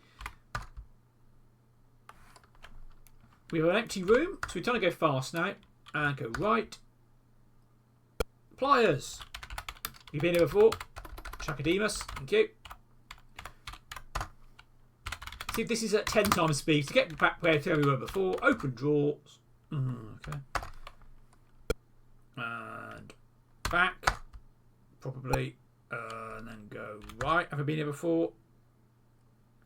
We have an empty room, so we're trying to go fast now. And go right. Pliers. You've been here before. Chakademus. Thank you. See, this is at 10 times speed. To get back where we were before. Open drawers. Okay. And back. Probably. And then go right. Have we been here before?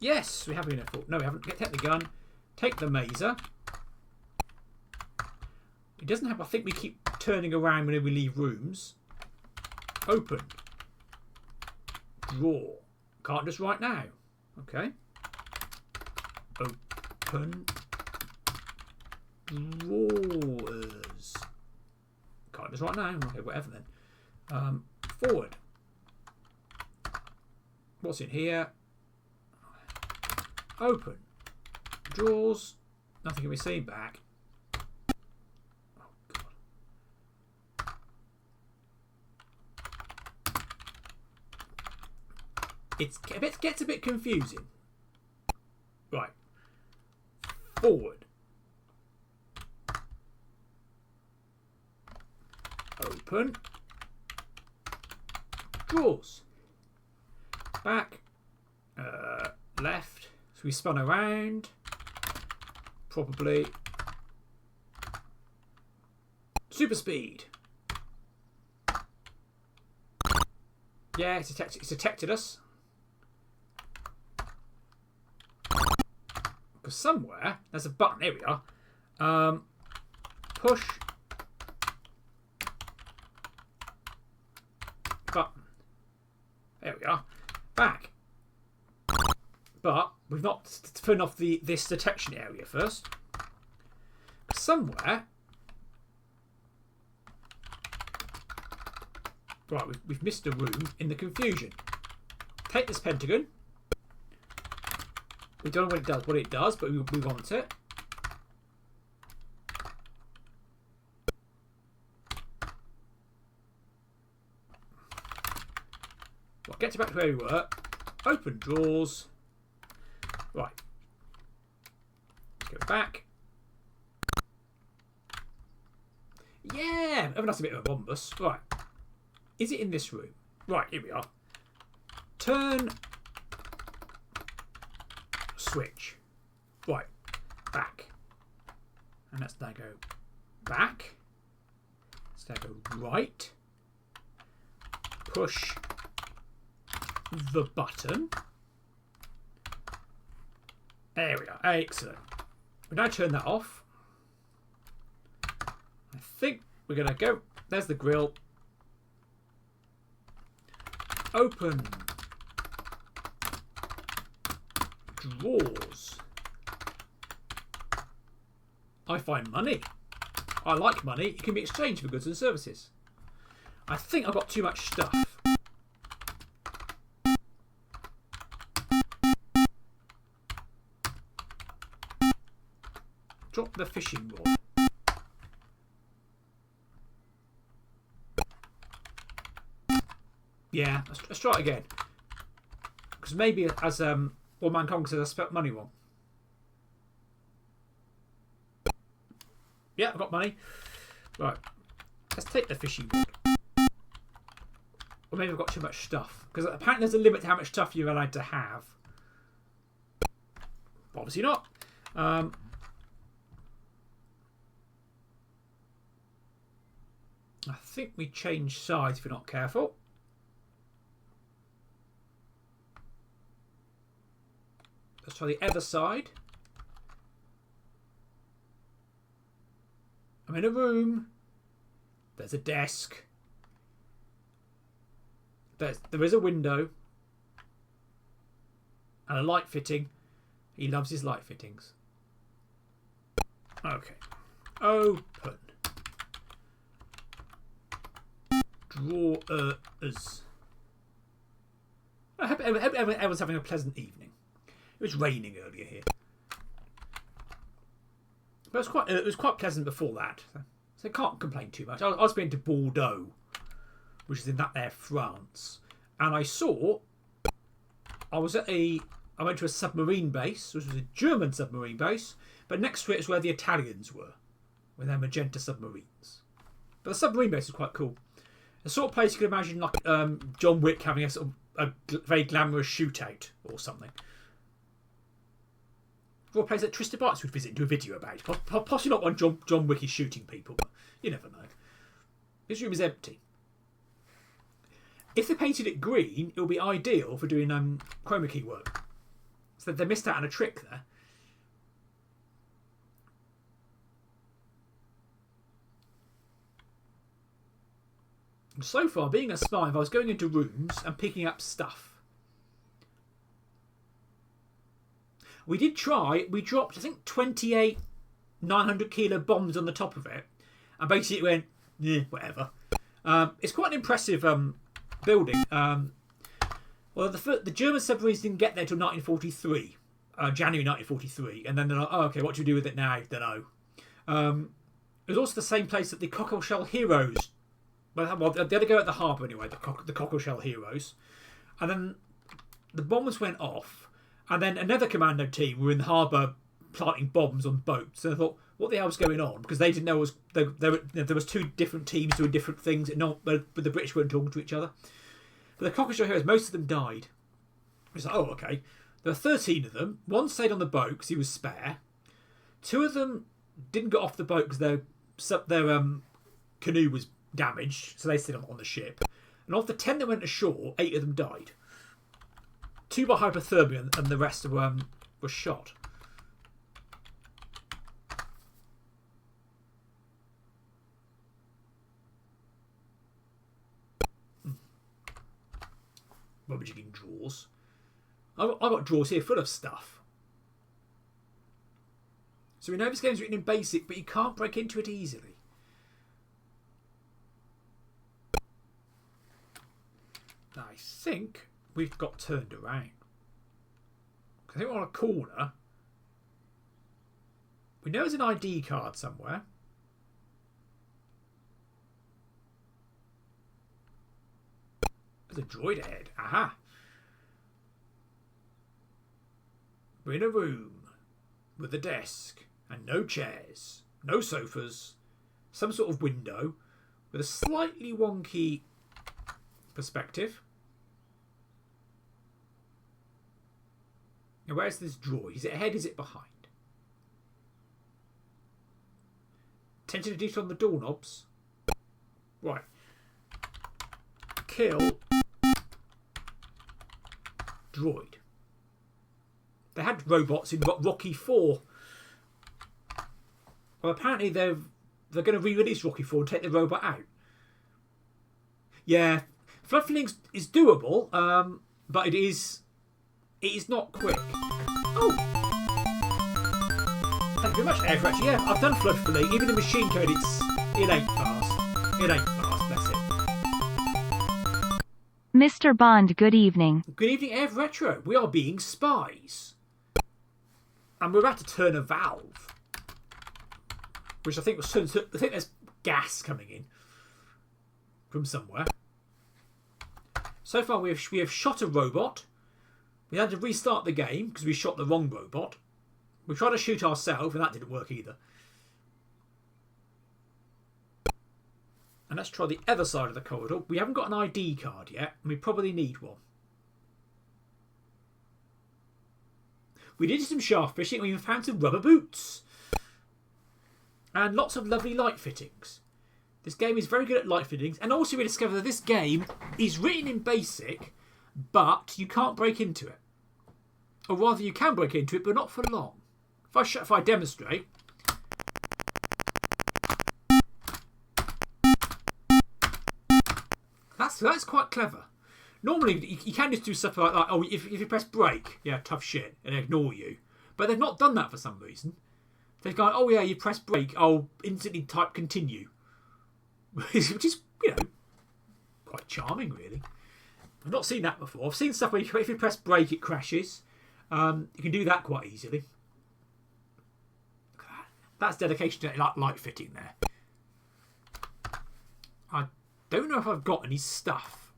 Yes, we have been here before. No, we haven't. Take the gun. Take the mazer. It doesn't have. I think we keep turning around whenever we leave rooms. Open. Drawer. Can't just right now. Okay. Open. Drawers. Can't just right now. Okay, whatever then. Forward. What's in here? Open. Drawers. Nothing can be seen back. It gets a bit confusing. Right. Forward. Open. Drawers. Back. Left. So we spun around. Probably. Super speed. Yeah, it's detected us. Because somewhere there's a button. Here we are. Push button. There we are. Back. But we've not turned off this detection area first. Somewhere. Right, we've missed a room in the confusion. Take this pentagon. We don't know what it does, but we want it. Well, get back to where we were. Open drawers. Right. Let's go back. Yeah! That's a bit of a bombus. Right. Is it in this room? Right, here we are. Turn. Switch. Right. Back. And let's now go back. Let's now go right. Push the button. There we are. Excellent. We now turn that off. I think we're going to go. There's the grill. Open drawers. I find money. I like money. It can be exchanged for goods and services. I think I've got too much stuff. Drop the fishing rod. Yeah, let's try it again. Because maybe as One Man Conquer says, I spent money wrong. Yeah, I've got money. Right. Let's take the fishing rod. Or maybe I've got too much stuff. Because apparently there's a limit to how much stuff you're allowed to have. Obviously not. I think we change sides if we're not careful. Let's try the other side. I'm in a room. There's a desk. There is a window. And a light fitting. He loves his light fittings. Okay. Open. Drawers. I hope everyone's having a pleasant evening. It was raining earlier here, but it was quite pleasant before that, so I can't complain too much. I was been to Bordeaux, which is in that there France, and I went to a submarine base, which was a German submarine base, but next to it is where the Italians were, with their magenta submarines. But the submarine base is quite cool. The sort of place you could imagine like John Wick having a sort of a very glamorous shootout or something. Or a place that Tristan Bites would visit and do a video about. Possibly not one John Wick is shooting people, but you never know. This room is empty. If they painted it green, it would be ideal for doing chroma key work. So they missed out on a trick there. And so far, being a spy, I was going into rooms and picking up stuff. We did try. We dropped, I think, 28 900 kilo bombs on the top of it, and basically it went, yeah, whatever. It's quite an impressive building. Well, the German submarines didn't get there till 1943, January 1943, and then they're like, oh, okay, what do we do with it now? Don't know. It was also the same place that the Cockle Shell Heroes. Well, they had to go at the harbour anyway. The Cockle Shell Heroes, and then the bombs went off. And then another commando team were in the harbour planting bombs on boats. And I thought, what the hell's going on? Because they didn't know there was two different teams doing different things. But the British weren't talking to each other. But the Cockle Heroes, most of them died. It's like, oh, okay. There were 13 of them. One stayed on the boat because he was spare. 2 of them didn't get off the boat because their canoe was damaged. So they stayed on the ship. And of the 10 that went ashore, 8 of them died. 2 by hypothermia and the rest were shot. Rummaging drawers. I've got drawers here full of stuff. So we know this game's written in BASIC, but you can't break into it easily. Now I think we've got turned around. I think we're on a corner. We know there's an ID card somewhere. There's a droid ahead. Aha. We're in a room with a desk and no chairs, no sofas, some sort of window with a slightly wonky perspective. Now where's this droid? Is it ahead? Is it behind? Attention to detail on the doorknobs. Right. Kill droid. They had robots in Rocky 4. Well, apparently they're going to re-release Rocky 4 and take the robot out. Yeah, flood fillings is doable, but it is not quick. Oh, thank you very much, Airfresh. Yeah, I've done flood filling. Even the machine code, it ain't fast. It ain't fast. Bless it. Mr. Bond, good evening. Good evening, Air Retro. We are being spies. And we're about to turn a valve. Which I think was turned to, I think there's gas coming in from somewhere. So far we have shot a robot. We had to restart the game because we shot the wrong robot. We tried to shoot ourselves and that didn't work either. And let's try the other side of the corridor. We haven't got an ID card yet, and we probably need one. We did some shaft fishing, and we found some rubber boots. And lots of lovely light fittings. This game is very good at light fittings. And also we discovered that this game is written in BASIC, but you can't break into it. Or rather, you can break into it, but not for long. If I demonstrate... That's quite clever. Normally, you can just do stuff like that. Oh, if you press brake, yeah, tough shit, and they ignore you. But they've not done that for some reason. They've gone, oh yeah, you press brake, I'll instantly type continue. Which is, quite charming, really. I've not seen that before. I've seen stuff where if you press brake, it crashes. You can do that quite easily. That's dedication to light fitting there. I don't know if I've got any stuff.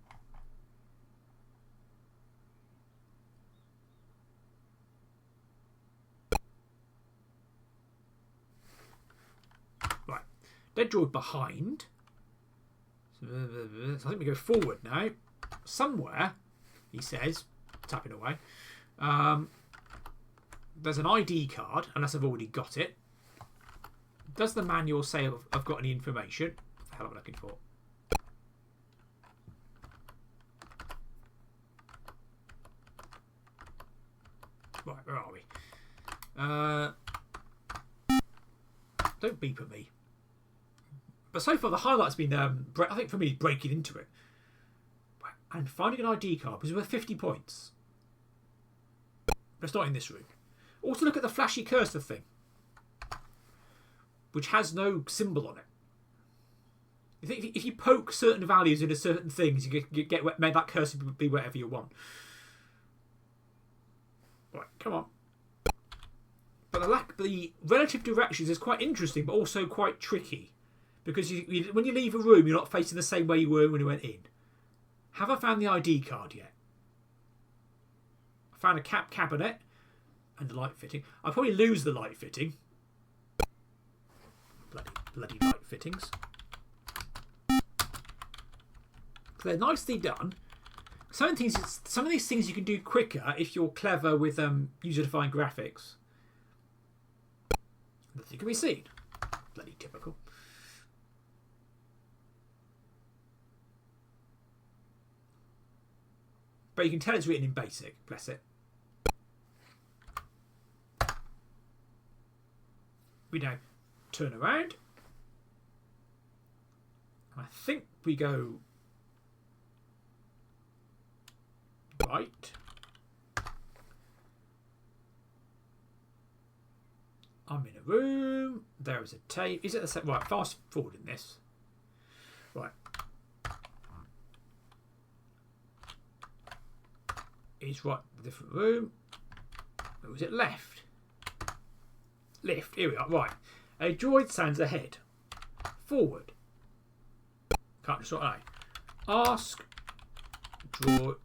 Right. Dead droid behind. So I think we go forward now. Somewhere, he says, tapping away. There's an ID card, unless I've already got it. Does the manual say I've got any information? What the hell am I looking for? Right, where are we? Don't beep at me. But so far the highlight's been, I think for me, breaking into it. And finding an ID card was worth 50 points. But it's not in this room. Also look at the flashy cursor thing, which has no symbol on it. You think if you poke certain values into certain things, you get made that cursor be whatever you want. Right, come on. But the relative directions is quite interesting, but also quite tricky, because when you leave a room, you're not facing the same way you were when you went in. Have I found the ID card yet? I found a cabinet and the light fitting. I'll probably lose the light fitting. Bloody light fittings. They're nicely done. Some of these things you can do quicker if you're clever with user-defined graphics. Nothing can be seen. Bloody typical. But you can tell it's written in BASIC. Bless it. We now turn around. I think we go right. I'm in a room. There is a tape. Is it the same? Right, fast forward in this. Right. It's right, different room. Or was it left? Left. Here we are. Right. A droid stands ahead. Forward. Can't just sort of ask droid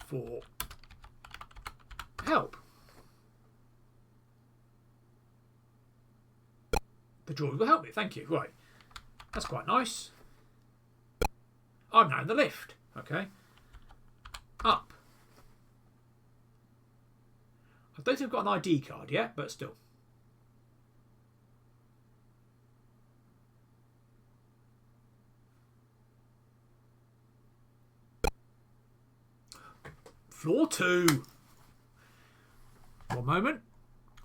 for help. The droid will help me. Thank you. Right. That's quite nice. I'm now in the lift. Okay. Up. I don't think I've got an ID card yet, but still. Floor 2. One moment.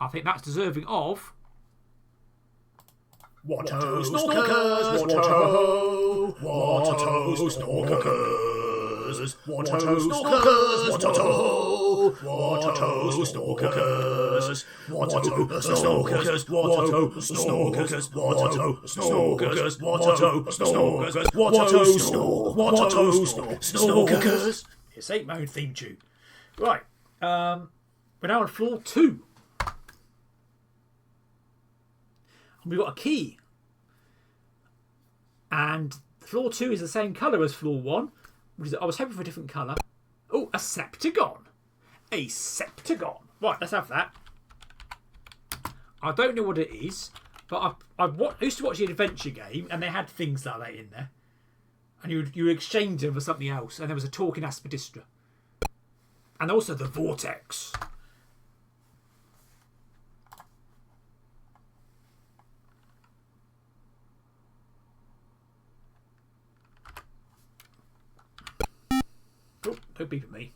I think that's deserving of... WhatHoSnorkers, WhatHoSnorkers, WhatHoSnorkers, WhatHoSnorkers, WhatHoSnorkers, WhatHoSnorkers, WhatHoSnorkers, WhatHoSnorkers. It's ain't my own theme tune. Right. We're now on floor 2. We've got a key. And floor 2 is the same colour as floor 1. I was hoping for a different colour. Oh, a Septagon. A Septagon. Right, let's have that. I don't know what it is, but I used to watch the adventure game, and they had things like that in there. And you would exchange them for something else, and there was a talking Aspidistra. And also the Vortex. Oh, don't beep at me.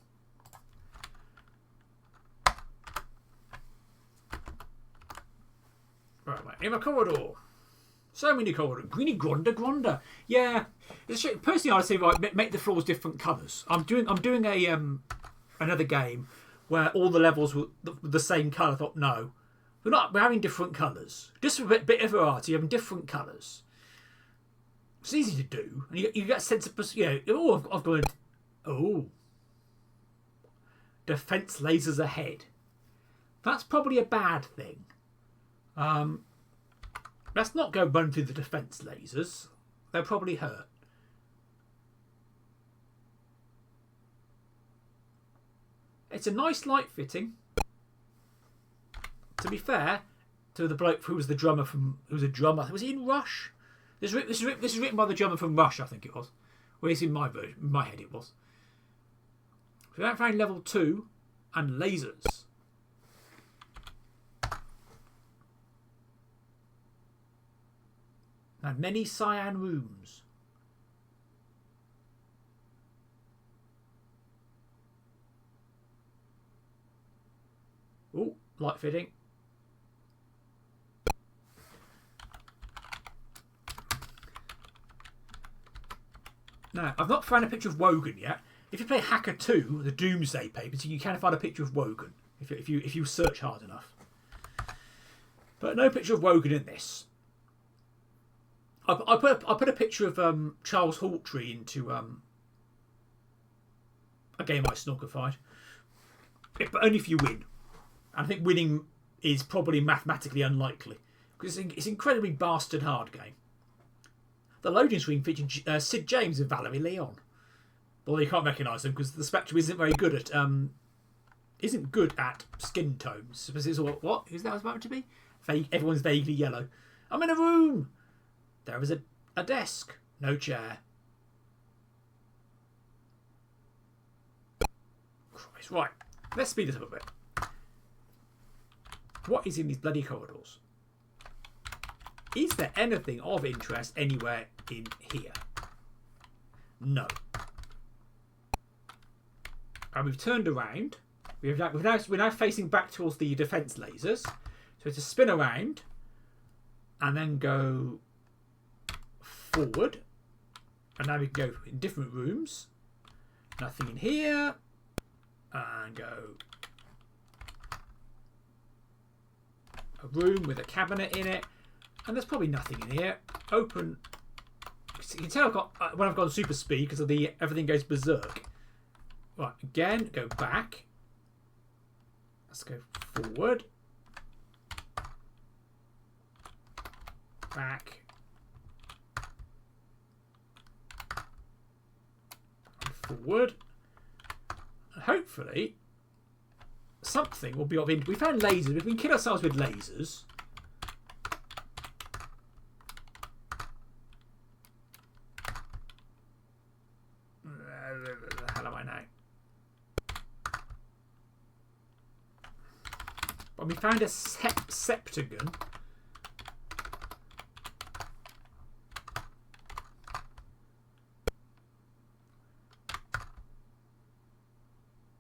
Right, in my corridor. So many corridors. Greeny Gronda. Yeah. Personally, I'd say right, make the floors different colours. I'm doing a another game where all the levels were the same colour. I thought no, we're having different colours. Just for a bit of variety, having different colours. It's easy to do, and you get a sense of I've got. Oh. Defense lasers ahead. That's probably a bad thing. Let's not go run through the defense lasers. They'll probably hurt. It's a nice light fitting. To be fair to the bloke who was the drummer was he in Rush? This is written by the drummer from Rush, I think it was. Well, it's in my version. In my head, it was. So that found level 2 and lasers. Now, many cyan rooms. Oh, light fitting. Now, I've not found a picture of Wogan yet. If you play Hacker 2, the Doomsday papers, you can find a picture of Wogan if you search hard enough. But no picture of Wogan in this. I put a picture of Charles Hawtrey into a game I snorkified. But only if you win. And I think winning is probably mathematically unlikely. Because it's an incredibly bastard hard game. The loading screen featured Sid James and Valerie Leon. Well, you can't recognise them because the Spectrum isn't very good at skin tones. What? Who's that about to be? Everyone's vaguely yellow. I'm in a room. There is a desk. No chair. Christ. Right. Let's speed this up a bit. What is in these bloody corridors? Is there anything of interest anywhere in here? No. And we've turned around. We're now facing back towards the defence lasers. So to spin around and then go forward. And now we can go in different rooms. Nothing in here. And go a room with a cabinet in it. And there's probably nothing in here. Open. You can tell I've got when I've gone super speed because of the everything goes berserk. Right, again, go back. Let's go forward. Back. And forward. And hopefully something will be of interest. We found lasers. We can kill ourselves with lasers. The hell am I now? But we found a septagon.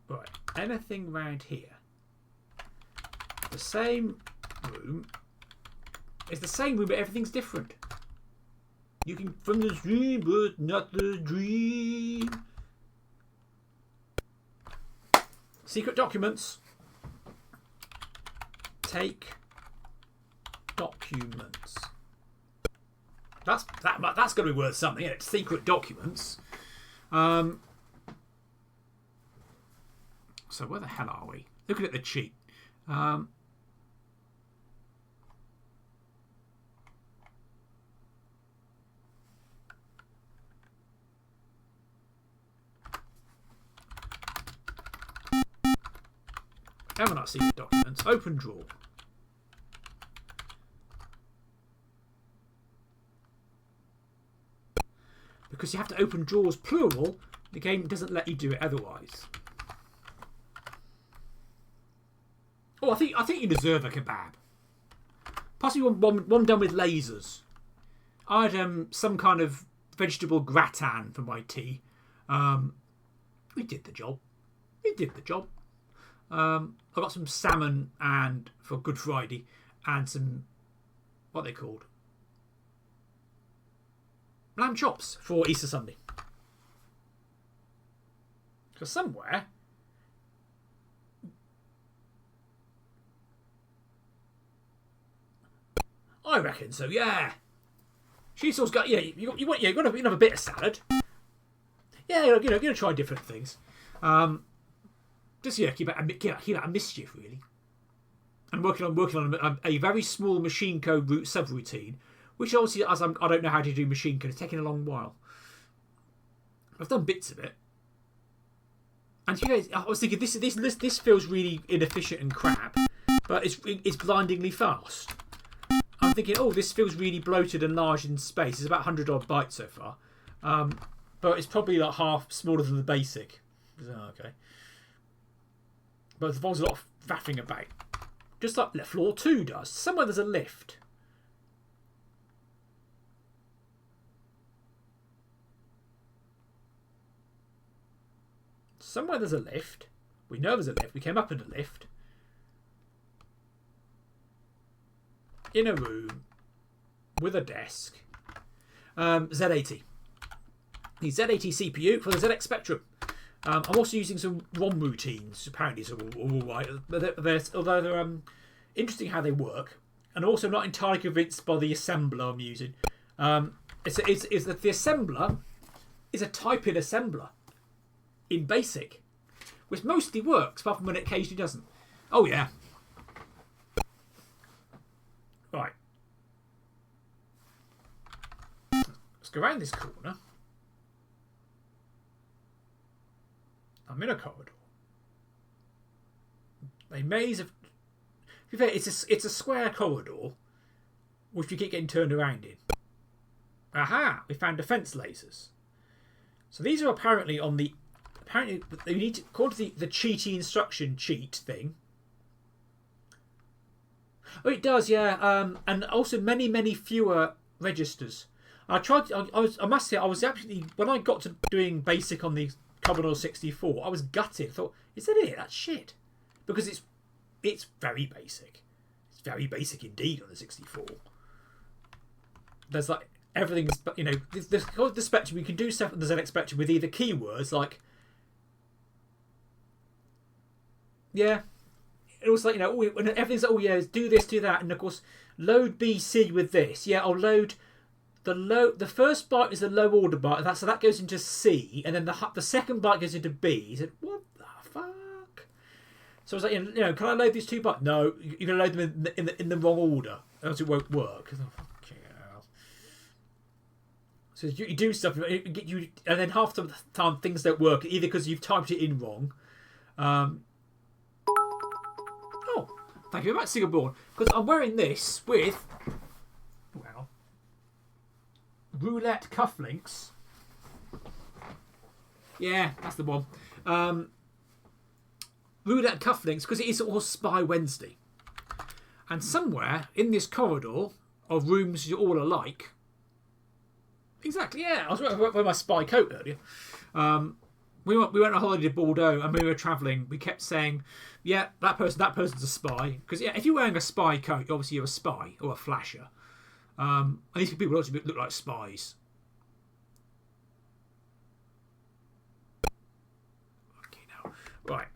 Right, anything round here? The same room. It's the same room, but everything's different. You can from the dream, but not the dream. Secret documents. Take documents. That's going to be worth something, isn't it? Secret documents. So where the hell are we? Looking at the cheat. Have not seen the documents. Open drawer. Because you have to open drawers plural, the game doesn't let you do it otherwise. Oh, I think you deserve a kebab. Possibly one done with lasers. I had some kind of vegetable gratin for my tea. We did the job. We did the job. I got some salmon and for Good Friday and some what are they called? Lamb chops for Easter Sunday. Because somewhere I reckon so, yeah. She's always got you want to have a bit of salad. Yeah, you're gonna try different things. Just keep out of mischief really. And working on a very small machine code subroutine, which obviously as I don't know how to do machine code, it's taking a long while. I've done bits of it, and I was thinking this feels really inefficient and crap, but it's blindingly fast. I'm thinking, oh, this feels really bloated and large in space. It's about 100 odd bytes so far, but it's probably like half smaller than the basic. Okay. But there's a lot of faffing about. Just like floor 2 does. Somewhere there's a lift. Somewhere there's a lift. We know there's a lift. We came up in a lift. In a room. With a desk. Z80. The Z80 CPU for the ZX Spectrum. I'm also using some ROM routines, apparently, so all right. Although they're interesting how they work, and also not entirely convinced by the assembler I'm using. It's that the assembler is a type-in assembler in BASIC, which mostly works, apart from when it occasionally doesn't. Oh yeah. Right. Let's go around this corner. I'm in a corridor. A maze of. To be fair, it's a square corridor, which we keep getting turned around in. Aha! We found defense lasers. So these are apparently on the. Apparently, they need to, according to the cheaty instruction cheat thing. Oh, it does, yeah. And also many fewer registers. I must say, I was absolutely, when I got to doing basic on the Commodore 64, I was gutted. I thought, is that it? That's shit. Because it's very basic. It's very basic indeed on the 64. There's like everything's, the spectrum. You can do stuff on the ZX Spectrum with either keywords like, yeah. It was like, when everything's like, do this, do that, and of course, load BC with this. Yeah, I'll load the first byte is the low order byte, so that goes into C, and then the second byte goes into B. He said, what the fuck? So I was like, can I load these 2 bytes? No, you're gonna load them in the wrong order, else it won't work. So you do stuff, and then half the time things don't work either because you've typed it in wrong. Thank you very much, Singaborn. Because I'm wearing this with, roulette cufflinks. Yeah, that's the one. Roulette cufflinks because it is all Spy Wednesday. And somewhere in this corridor of rooms all alike. Exactly, yeah. I was wearing my spy coat earlier. We went on a holiday to Bordeaux, and when we were travelling, we kept saying, yeah, that person's a spy. Because if you're wearing a spy coat, obviously you're a spy or a flasher. And these people also look like spies. Okay, now. Right.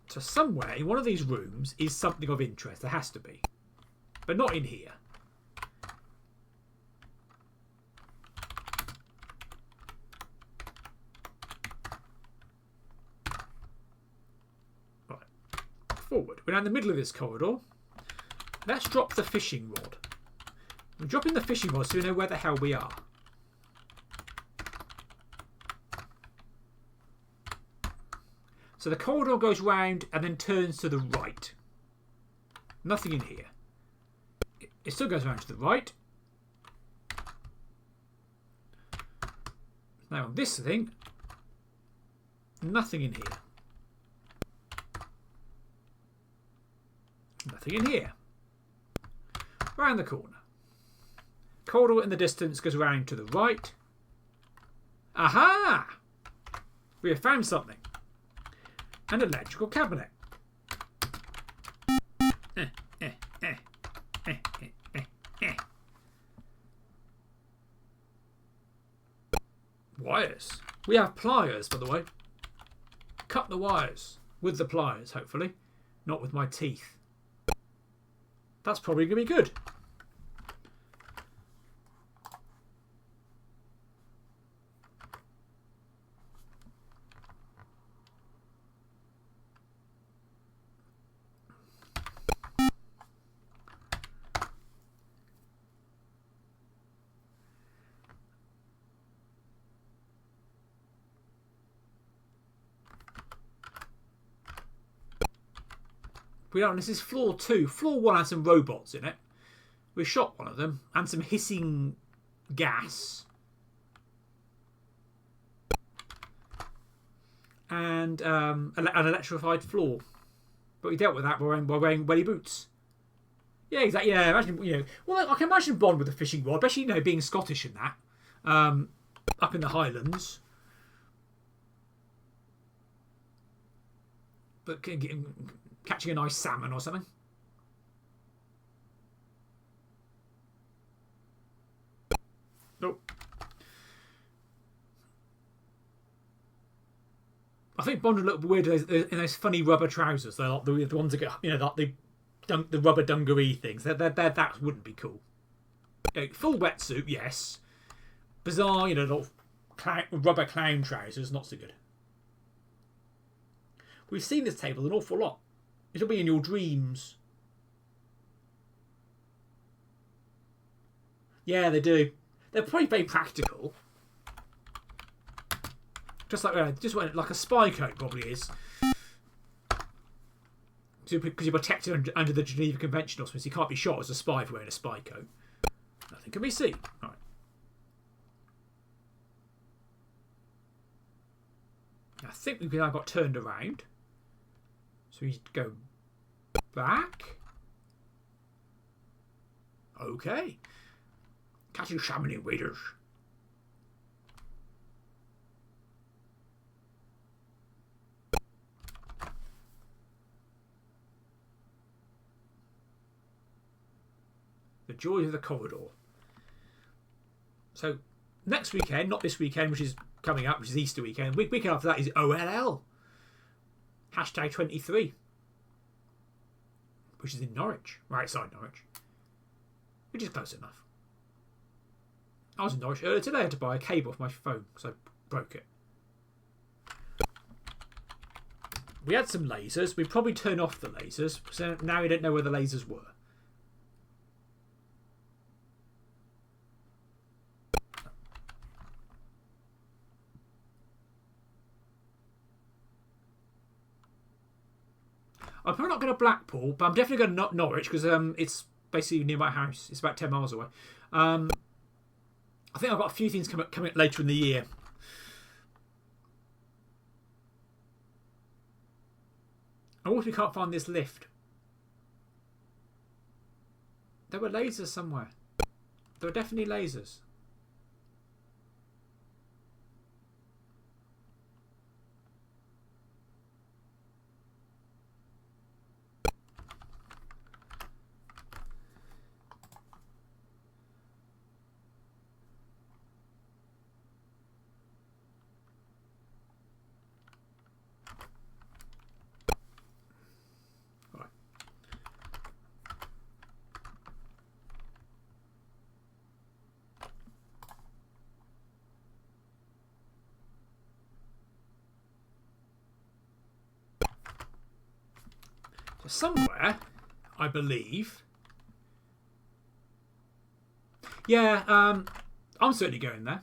So somewhere in one of these rooms is something of interest. There has to be. But not in here. Forward. We're now in the middle of this corridor. Let's drop the fishing rod. We're dropping the fishing rod so we know where the hell we are. So the corridor goes round and then turns to the right. Nothing in here. It still goes round to the right. Now on this thing, nothing in here. Nothing in here. Round the corner. Corridor in the distance goes round to the right. Aha! We have found something. An electrical cabinet. Wires. We have pliers, by the way. Cut the wires with the pliers, hopefully. Not with my teeth. That's probably going to be good. This is floor 2. Floor 1 has some robots in it. We shot one of them and some hissing gas. And an electrified floor. But we dealt with that by wearing welly boots. Yeah, exactly. Yeah, imagine, well, I can imagine Bond with a fishing rod, especially, being Scottish and that. Up in the Highlands. But catching a nice salmon or something. Nope. I think Bond would look weird in those funny rubber trousers. They're like the ones that get, like the rubber dungaree things. That wouldn't be cool. Full wetsuit, yes. Bizarre, rubber clown trousers, not so good. We've seen this table an awful lot. It'll be in your dreams. Yeah, they do. They're probably very practical. Just like a spy coat probably is. Because you're protected under the Geneva Convention, or something, so you can't be shot as a spy for wearing a spy coat. Nothing can be seen. All right. I think we've now got turned around. So we go back. Okay. Catching salmon in waders. The joys of the corridor. So, next weekend, not this weekend, which is coming up, which is Easter weekend. Weekend after that is OLL. Hashtag 23. Which is in Norwich. Right side Norwich. Which is close enough. I was in Norwich earlier today. I had to buy a cable for my phone because I broke it. We had some lasers. We probably turned off the lasers. So now we don't know where the lasers were. I'm probably not going to Blackpool, but I'm definitely going to Norwich because it's basically near my house. It's about 10 miles away. I think I've got a few things coming later in the year. I wonder if we can't find this lift. There were lasers somewhere. There were definitely lasers. So somewhere, I believe. Yeah, I'm certainly going there.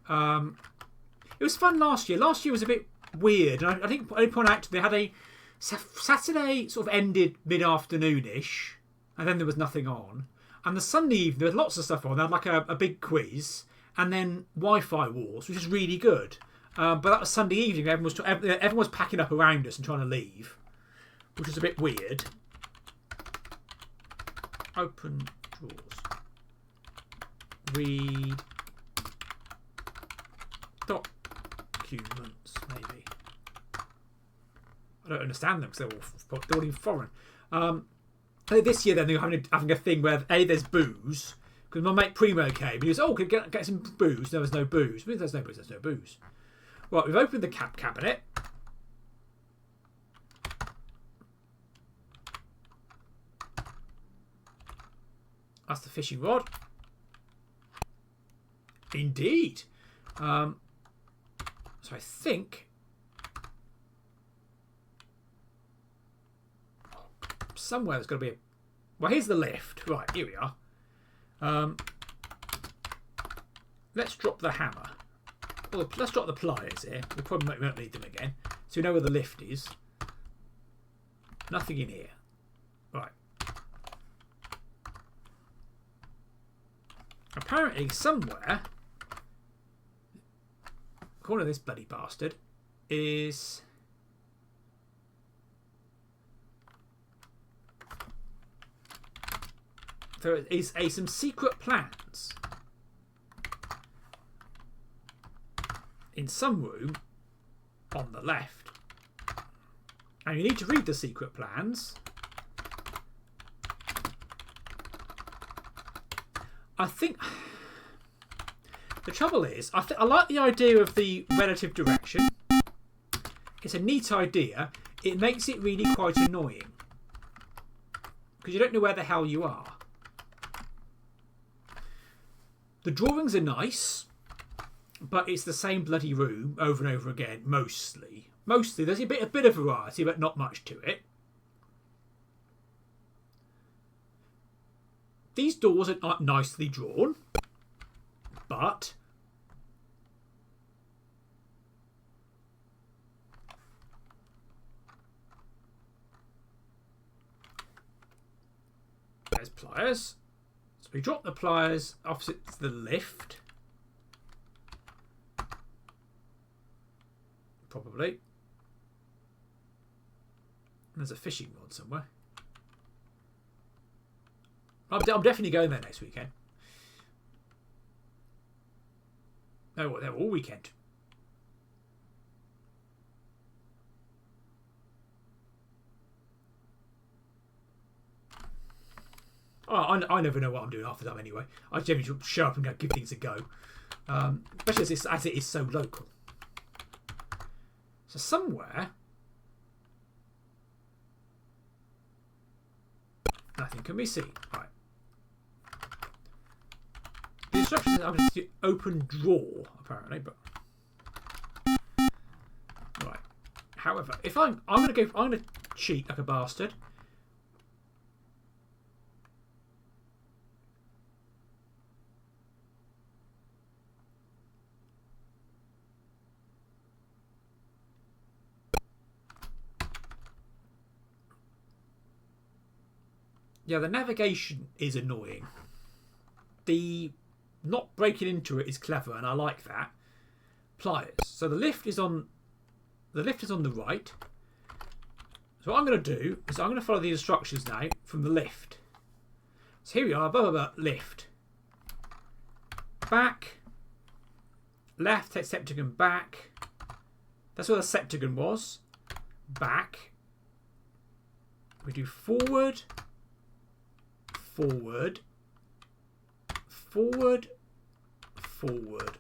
It was fun last year. Last year was a bit weird. And I think I point out they had a Saturday sort of ended mid-afternoon-ish, and then there was nothing on. And the Sunday evening, there was lots of stuff on. They had like a big quiz, and then Wi-Fi wars, which is really good. But that was Sunday evening. Everyone was packing up around us and trying to leave, which was a bit weird. Open drawers. Read documents, maybe. I don't understand them because they're all in foreign. This year, then, they're having a thing where, there's booze. Because my mate Primo came and he goes, can we get some booze? No, there's no booze. There's no booze, there's no booze. Right, we've opened the cabinet. That's the fishing rod. Indeed. So I think somewhere there's got to be a... Well, here's the lift. Right, here we are. Let's drop the hammer. Well, let's drop the pliers here. We probably won't need them again. So we know where the lift is. Nothing in here. Right. Apparently somewhere, according to this bloody bastard, is... There is some secret plans in some room on the left. And you need to read the secret plans. I think the trouble is, I like the idea of the relative direction. It's a neat idea. It makes it really quite annoying because you don't know where the hell you are. The drawings are nice, but it's the same bloody room over and over again, mostly. Mostly, there's a bit of variety, but not much to it. These doors are not nicely drawn, but there's pliers. So we drop the pliers opposite to the lift. Probably. There's a fishing rod somewhere. I'm definitely going there next weekend. No, they're all weekend. Oh, I never know what I'm doing after that anyway. I generally show up and go give things a go. Especially as it is so local. So somewhere... nothing can be seen. Right. The instructions are to open drawer, apparently, but... right. However, if I'm going to cheat like a bastard. Yeah, the navigation is annoying. The not breaking into it is clever, and I like that. Pliers. So the lift is on the right. So what I'm going to do is I'm going to follow the instructions now from the lift. So here we are, lift. Back. Left, take septagon back. That's where the septagon was. Back. We do forward. Forward, forward, forward,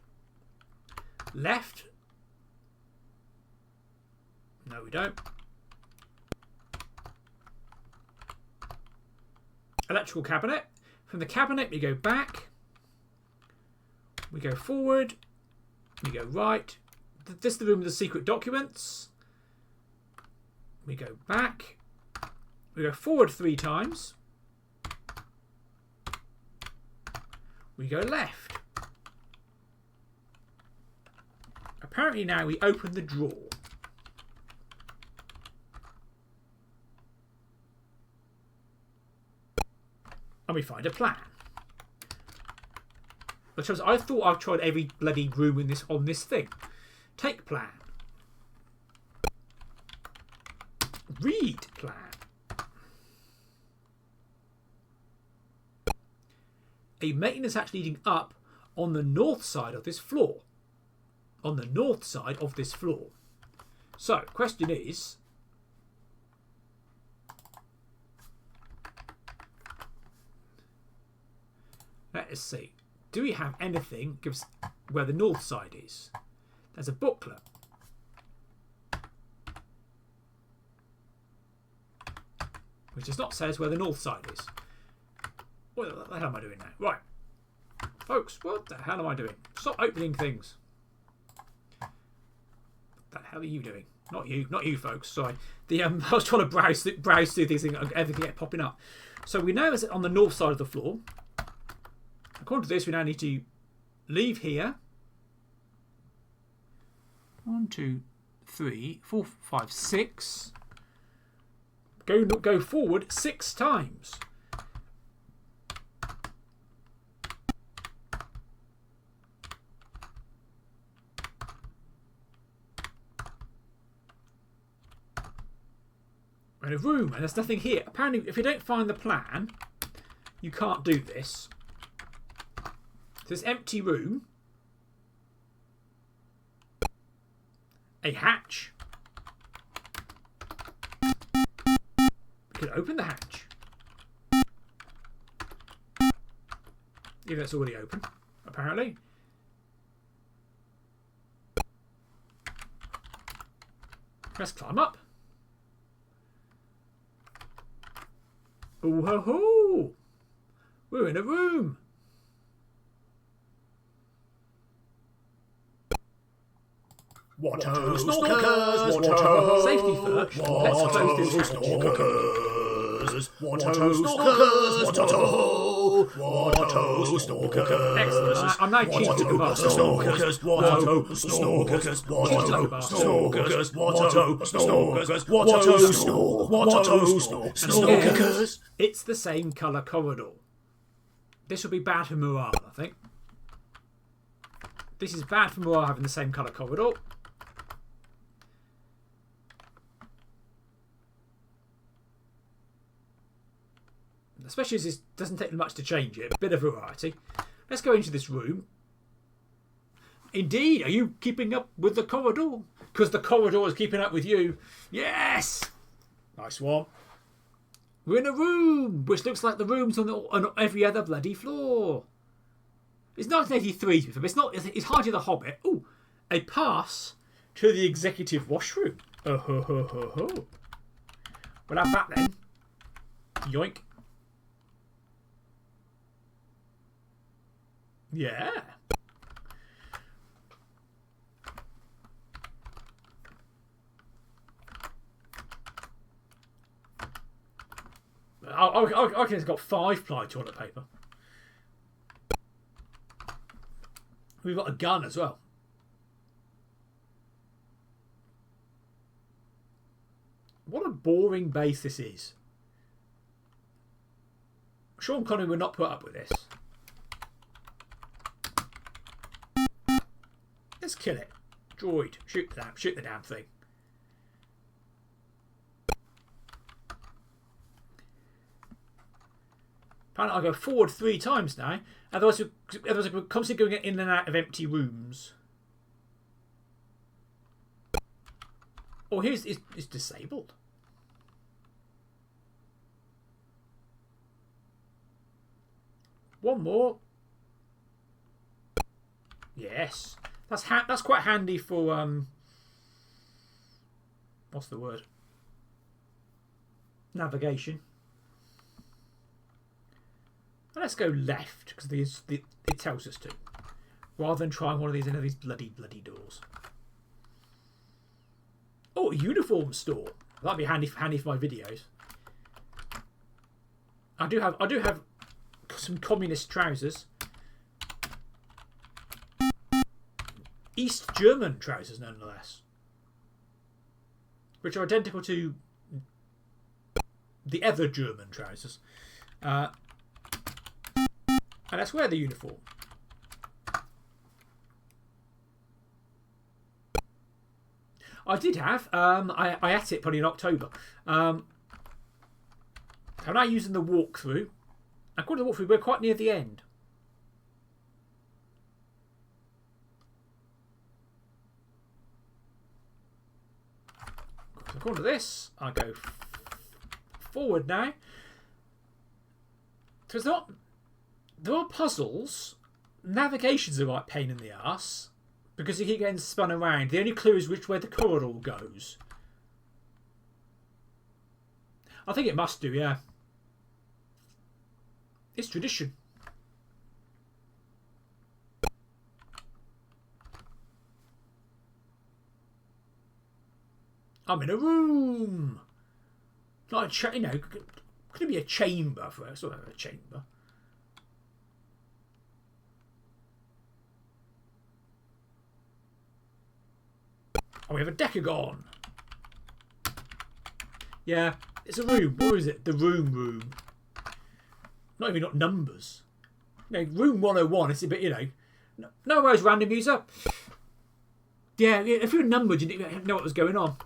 left. No, we don't. Electrical cabinet. From the cabinet, we go back. We go forward. We go right. This is the room with the secret documents. We go back. We go forward 3 times. We go left. Apparently now we open the drawer. And we find a plan. Because I thought I've tried every bloody room in on this thing. Take plan. Read plan. A maintenance hatch leading up on the north side of this floor. On the north side of this floor. So, question is... let us see. Do we have anything gives where the north side is? There's a booklet. Which does not say us where the north side is. What the hell am I doing now? Right. Folks, what the hell am I doing? Stop opening things. What the hell are you doing? Not you, folks. Sorry. I was trying to browse through these things and everything kept popping up. So we know it's on the north side of the floor. According to this, we now need to leave here. 1, 2, 3, 4, 5, 6. Go forward 6 times. In a room, and there's nothing here. Apparently, if you don't find the plan, you can't do this. This empty room, a hatch. We can open the hatch. Even though it's already open, apparently. Let's climb up. Oh ho ho! We're in a room. WhatHoSnorkers, WhatHo, Safety first. Let's close this hatch. WhatHoSnorkers, WhatHo, WhatHoSnorkers. Excellent. I'm now cheating the bastard. WhatHoSnorkers, WhatHoSnorkers, WhatHoSnorkers. It's the same colour corridor. This will be bad for morale, I think. This is bad for morale having the same colour corridor. especially as it doesn't take much to change it. A bit of variety. Let's go into this room. Indeed, are you keeping up with the corridor? Because the corridor is keeping up with you. Yes! Nice one. We're in a room, which looks like the rooms on every other bloody floor. It's 1983, but it's hardly The Hobbit. Ooh, a pass to the executive washroom. Oh ho ho ho ho. We'll have that then. Yoink. Yeah. I reckon it's got 5 ply toilet paper. We've got a gun as well. What a boring base this is. Sean Connery would not put up with this. Let's kill it. Droid, shoot the damn thing. Apparently I'll go forward 3 times now. Otherwise we're constantly going in and out of empty rooms. Oh, here's it's disabled. One more. Yes, that's quite handy for what's the word? Navigation. And let's go left because it tells us to, rather than trying one of these bloody doors. Oh, a uniform store. That'd be handy for my videos. I do have some communist trousers. East German trousers, nonetheless, which are identical to the other German trousers. And let's wear the uniform. I did have. I ate it probably in October. I'm now using the walkthrough. According to the walkthrough, we're quite near the end. According to this, I go forward now. So there are puzzles. Navigation's a right pain in the arse because you keep getting spun around. The only clue is which way the corridor goes. I think it must do, yeah. It's tradition. I'm in a room. Not a could it be a chamber for us? Sort of a chamber. Oh, we have a decagon. Yeah, it's a room. Or is it? The room. Not even numbers. Room 101. It's a bit, no worries, random user. Yeah, if you were numbered, you didn't know what was going on.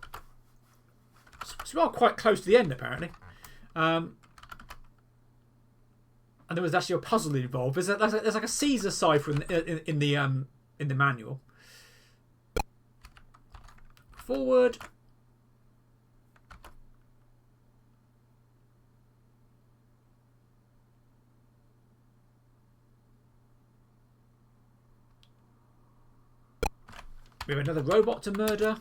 So we are quite close to the end, apparently. And there was actually a puzzle involved. There's like a Caesar cipher in the manual. Forward. We have another robot to murder.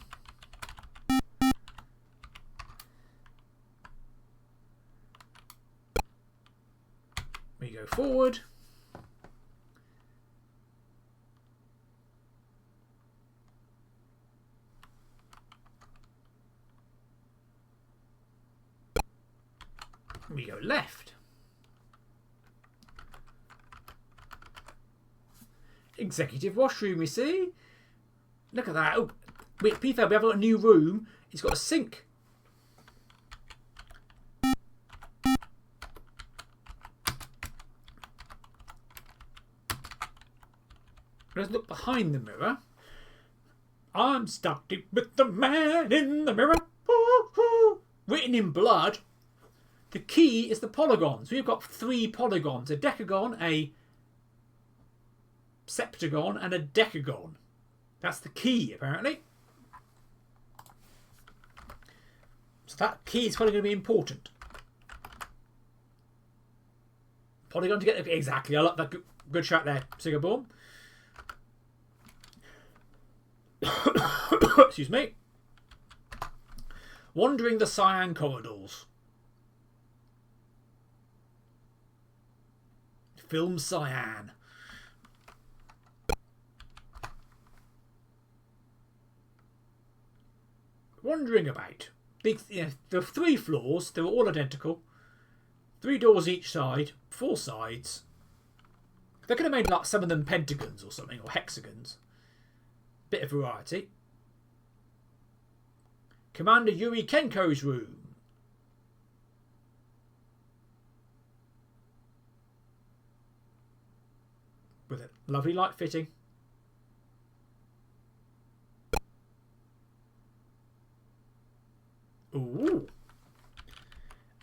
We go forward. We go left. Executive washroom, you see? Look at that. Oh, P-Fab, we have got a new room. It's got a sink. Let's look behind the mirror. I'm starting with the man in the mirror. Written in blood. The key is the polygons. We've got 3 polygons: a decagon, a septagon, and a decagon. That's the key, apparently. So that key is probably going to be important. Polygon to get exactly. I like that. Good shot there, Sigaborn. Excuse me. Wandering the cyan corridors. Film cyan. Wandering about. There are 3 floors. They were all identical. 3 doors each side. 4 sides. They could have made like some of them pentagons or something, or hexagons. Bit of variety. Commander Yuri Kenko's room. With a lovely light fitting. Ooh.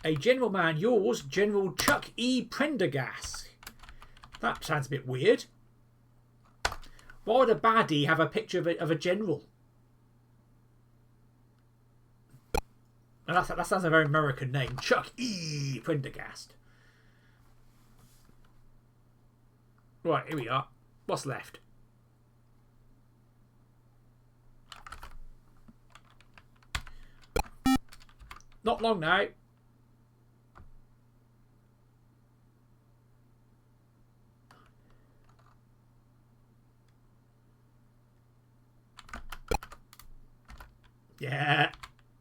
A General Man, yours, General Chuck E. Prendergast. That sounds a bit weird. Why would a baddie have a picture of a general? And that sounds a very American name. Chuck E. Prendergast. Right, here we are. What's left? Not long now. Yeah,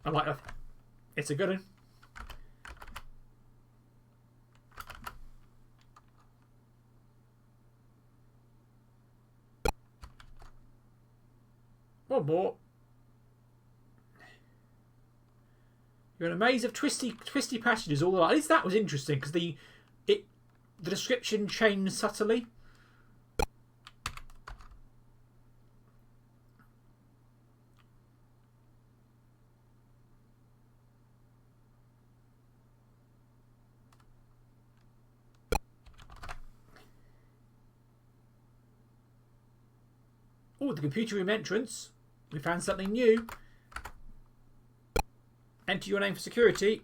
I like it. It's a good one. One more. You're in a maze of twisty passages all the way. At least that was interesting because the description changed subtly. Oh, the computer room entrance. We found something new. Enter your name for security.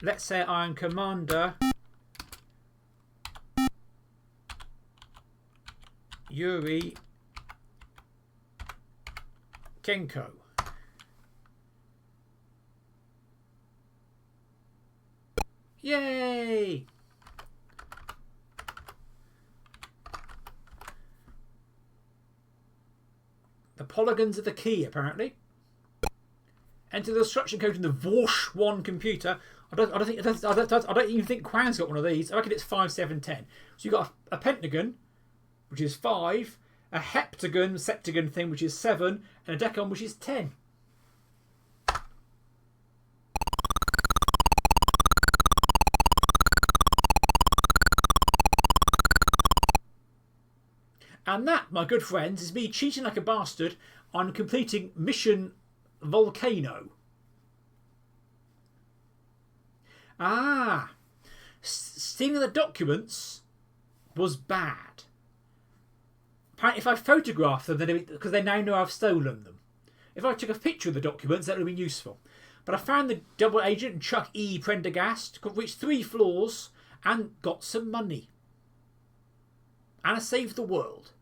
Let's say I am Commander Yuri Kenko. Yay! The polygons are the key, apparently. Enter the instruction code in the Vorsh 1 computer. I don't even think Quan's got one of these. I reckon it's 5, 7, 10. So you've got a pentagon, which is 5, a heptagon, septagon thing, which is 7, and a decagon, which is 10. And that, my good friends, is me cheating like a bastard on completing mission Volcano. Ah, stealing the documents was bad. Apparently, if I photographed them, then because they now know I've stolen them. If I took a picture of the documents, that would have been useful. But I found the double agent Chuck E. Prendergast, reached 3 floors, and got some money. And I saved the world.